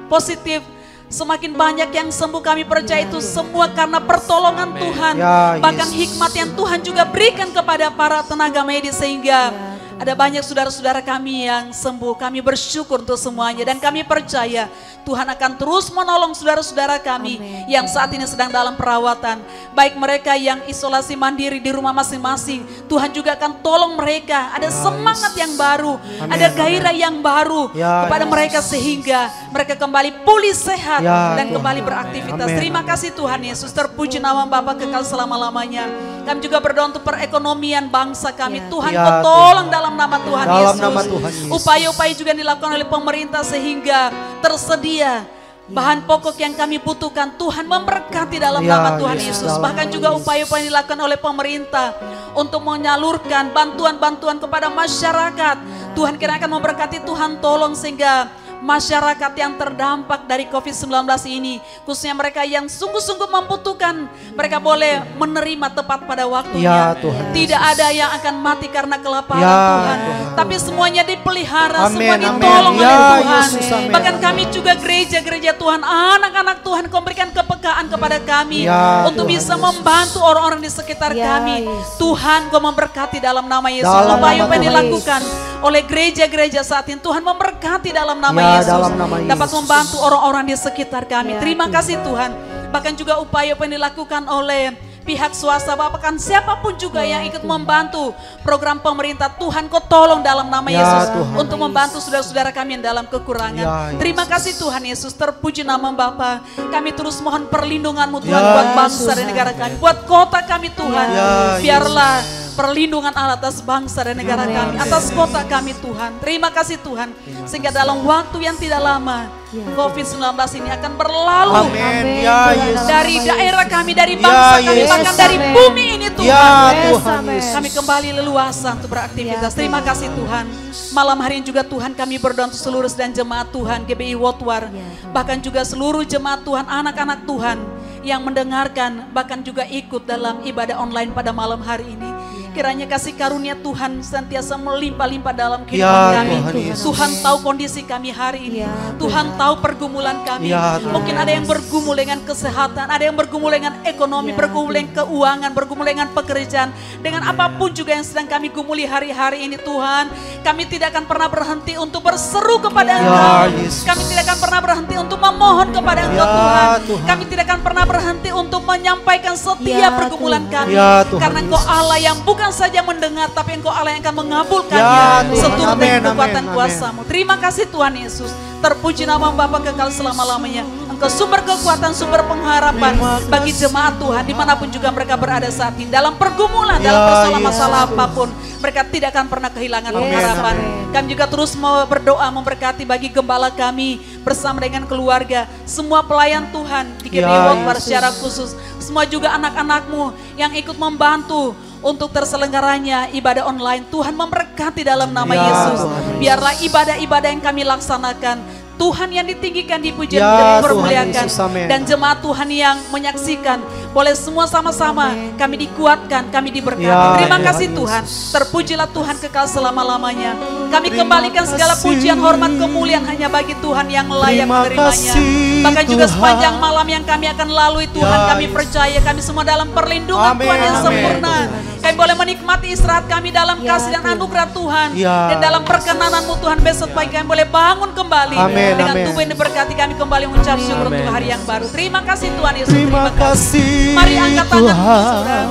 positif semakin banyak yang sembuh. Kami percaya itu semua karena pertolongan Tuhan. Ya, Bahkan Yesus. hikmat yang Tuhan juga berikan kepada para tenaga medis, sehingga ada banyak saudara-saudara kami yang sembuh. Kami bersyukur untuk semuanya dan kami percaya Tuhan akan terus menolong saudara-saudara kami yang saat ini sedang dalam perawatan. Baik mereka yang isolasi mandiri di rumah masing-masing, Tuhan juga akan tolong mereka. Ada semangat yang baru, ada gairah yang baru Ya, kepada Yesus. mereka, sehingga mereka kembali pulih sehat Ya, dan Tuhan. kembali beraktivitas. Amin. Terima kasih Tuhan Yesus, terpuji nama Bapa kekal selama-lamanya. Kami juga berdoa untuk perekonomian bangsa kami. Tuhan Ya, Kau Tuhan. tolong dalam nama Tuhan Dalam Yesus. nama Tuhan Yesus. Upaya-upaya juga yang dilakukan oleh pemerintah sehingga tersedia bahan pokok yang kami butuhkan. Tuhan memberkati dalam Ya, nama Tuhan Yesus, Yesus. dalam Bahkan nama juga Yesus. upaya-upaya yang dilakukan oleh pemerintah untuk menyalurkan bantuan-bantuan kepada masyarakat. Tuhan kira akan memberkati, Tuhan tolong sehingga masyarakat yang terdampak dari COVID-19 ini, khususnya mereka yang sungguh-sungguh membutuhkan, mereka boleh menerima tepat pada waktunya. Ya, Tuhan Tidak ada yang akan mati karena kelaparan Ya, Tuhan, Tuhan. tapi semuanya dipelihara, Amin, semua amin. ditolong Ya, oleh Tuhan. Yesus, amin. Bahkan kami juga gereja-gereja Tuhan, anak-anak Tuhan, Kau berikan kepekaan kepada kami Ya, untuk Tuhan bisa Yesus. membantu orang-orang di sekitar Ya, kami. Yesus. Tuhan Kau memberkati dalam nama Yesus. Dalam Upaya nama yang Tuhan dilakukan oleh gereja-gereja saat ini, Tuhan memberkati dalam nama Ya, Yesus. dalam nama Dapat Yesus. membantu orang-orang di sekitar kami. Ya, Terima Tuhan. kasih Tuhan. Bahkan juga upaya yang dilakukan oleh pihak swasta, bahkan siapapun juga yang ikut membantu program pemerintah, Tuhan Kau tolong dalam nama Ya, Yesus Tuhan. untuk membantu saudara-saudara kami yang dalam kekurangan. Ya, Terima Yesus. kasih Tuhan Yesus, terpuji nama Bapa. Kami terus mohon perlindungan-Mu Tuhan Ya, buat bangsa dan negara kami, buat kota kami Tuhan. Ya, Biarlah perlindungan Allah atas bangsa dan negara kami, atas kota kami Tuhan. Terima kasih Tuhan, sehingga dalam waktu yang tidak lama COVID-19 ini akan berlalu. Amin. Ya, Yesus. Dari daerah kami, dari bangsa kami, Yesus. bahkan dari bumi ini Tuhan. Ya, Tuhan Yesus. Kami kembali leluasa untuk beraktivitas. Terima kasih Tuhan. Malam hari ini juga Tuhan kami berdoa untuk seluruh dan jemaat Tuhan GBI Wotwar. Bahkan juga seluruh jemaat Tuhan, anak-anak Tuhan yang mendengarkan, bahkan juga ikut dalam ibadah online pada malam hari ini. Kiranya kasih karunia Tuhan senantiasa melimpah-limpah dalam kehidupan Ya, kami. Tuhan Yesus. Tuhan tahu kondisi kami hari ini. Tuhan tahu pergumulan kami. Ya, Tuhan. Mungkin ada yang bergumul dengan kesehatan, ada yang bergumul dengan ekonomi, bergumul dengan keuangan, bergumul dengan pekerjaan. Dengan apapun juga yang sedang kami gumuli hari-hari ini Tuhan, kami tidak akan pernah berhenti untuk berseru kepada Engkau. Yesus. Kami tidak akan pernah berhenti untuk memohon kepada Engkau Ya, Tuhan. Tuhan. Kami tidak akan pernah berhenti untuk menyampaikan setiap pergumulan kami. Ya, Tuhan Karena Engkau Yesus. Allah yang bukan saja mendengar, tapi Engkau Allah yang akan mengabulkannya Ya, Tuhan. seturut Amin, dengan kekuatan amin, kuasa-Mu. Terima kasih Tuhan Yesus. Terpuji nama Bapa kekal selama-lamanya. Engkau sumber kekuatan, sumber pengharapan bagi jemaat Tuhan dimanapun juga mereka berada saat ini. Dalam pergumulan, Ya, dalam persoalan masalah Yesus. apapun, mereka tidak akan pernah kehilangan Amin, pengharapan. amin. Kami juga terus mau berdoa memberkati bagi gembala kami bersama dengan keluarga, semua pelayan Tuhan di GBI Ya, Wotwar Yesus. secara khusus, semua juga anak-anak-Mu yang ikut membantu untuk terselenggaranya ibadah online. Tuhan memberkati dalam nama Ya, Yesus. Tuhan Yesus. Biarlah ibadah-ibadah yang kami laksanakan, Tuhan yang ditinggikan, dipuji Ya, dan Tuhan dipermuliakan. Yesus, amin. Dan jemaat Tuhan yang menyaksikan, boleh semua sama-sama kami dikuatkan, kami diberkati. Ya, Terima Tuhan kasih Yesus. Tuhan. Terpujilah Tuhan kekal selama-lamanya. Kami Terima kembalikan segala kasih. pujian, hormat, kemuliaan hanya bagi Tuhan yang layak Terima menerimanya. kasih, Bahkan juga Tuhan. sepanjang malam yang kami akan lalui Tuhan, Ya, kami Yesus. percaya kami semua dalam perlindungan Amin, Tuhan yang amin. sempurna. Kami boleh menikmati istirahat kami dalam kasih dan anugerah Tuhan. Ya. Dan dalam perkenanan-Mu Tuhan, besok pagi kami boleh bangun kembali. Amin, Dengan amin. tubuh yang diberkati kami kembali mengucap syukur untuk hari yang baru. Terima kasih Tuhan Yesus. Terima kasih, Mari angkat tangan Tuhan. saudara.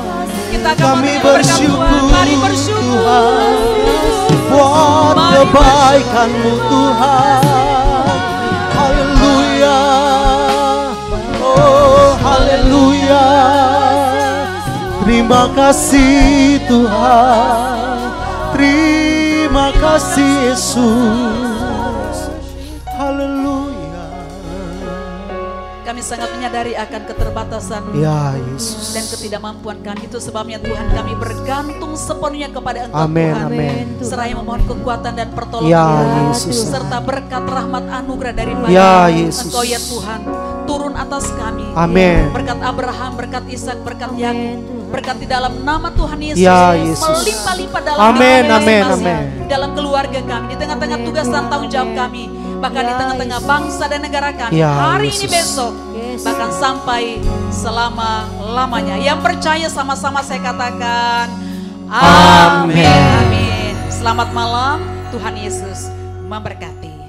Kita akan Kami mengambil berkat bersyukur, Tuhan. Mari bersyukur. Tuhan, buat Mari kebaikan-Mu Tuhan. Haleluya. Oh, haleluya. Terima kasih Tuhan. Terima kasih Yesus. Haleluya. Kami sangat menyadari akan keterbatasan Ya Yesus. dan ketidakmampuan kami. Itu sebabnya Tuhan kami bergantung sepenuhnya kepada Engkau Amin, Tuhan. amin. Seraya memohon kekuatan dan pertolongan Ya Yesus. serta berkat rahmat anugerah daripada Ya Yesus. Engkau ya Tuhan. Turun atas kami. Amin. Berkat Abraham, berkat Ishak, berkat Yakub. Berkat di dalam nama Tuhan Yesus. Ya Yesus. Melimpah-limpah dalam Amin, kehidupan kami amin, masing-masing. amin. Dalam keluarga kami, di tengah-tengah tugas dan tanggung jawab kami. Bahkan di tengah-tengah bangsa dan negara kami. Ya, Hari ini Yesus. besok. Bahkan sampai selama-lamanya. Yang percaya sama-sama saya katakan amin. Amin. Amin. Selamat malam, Tuhan Yesus memberkati.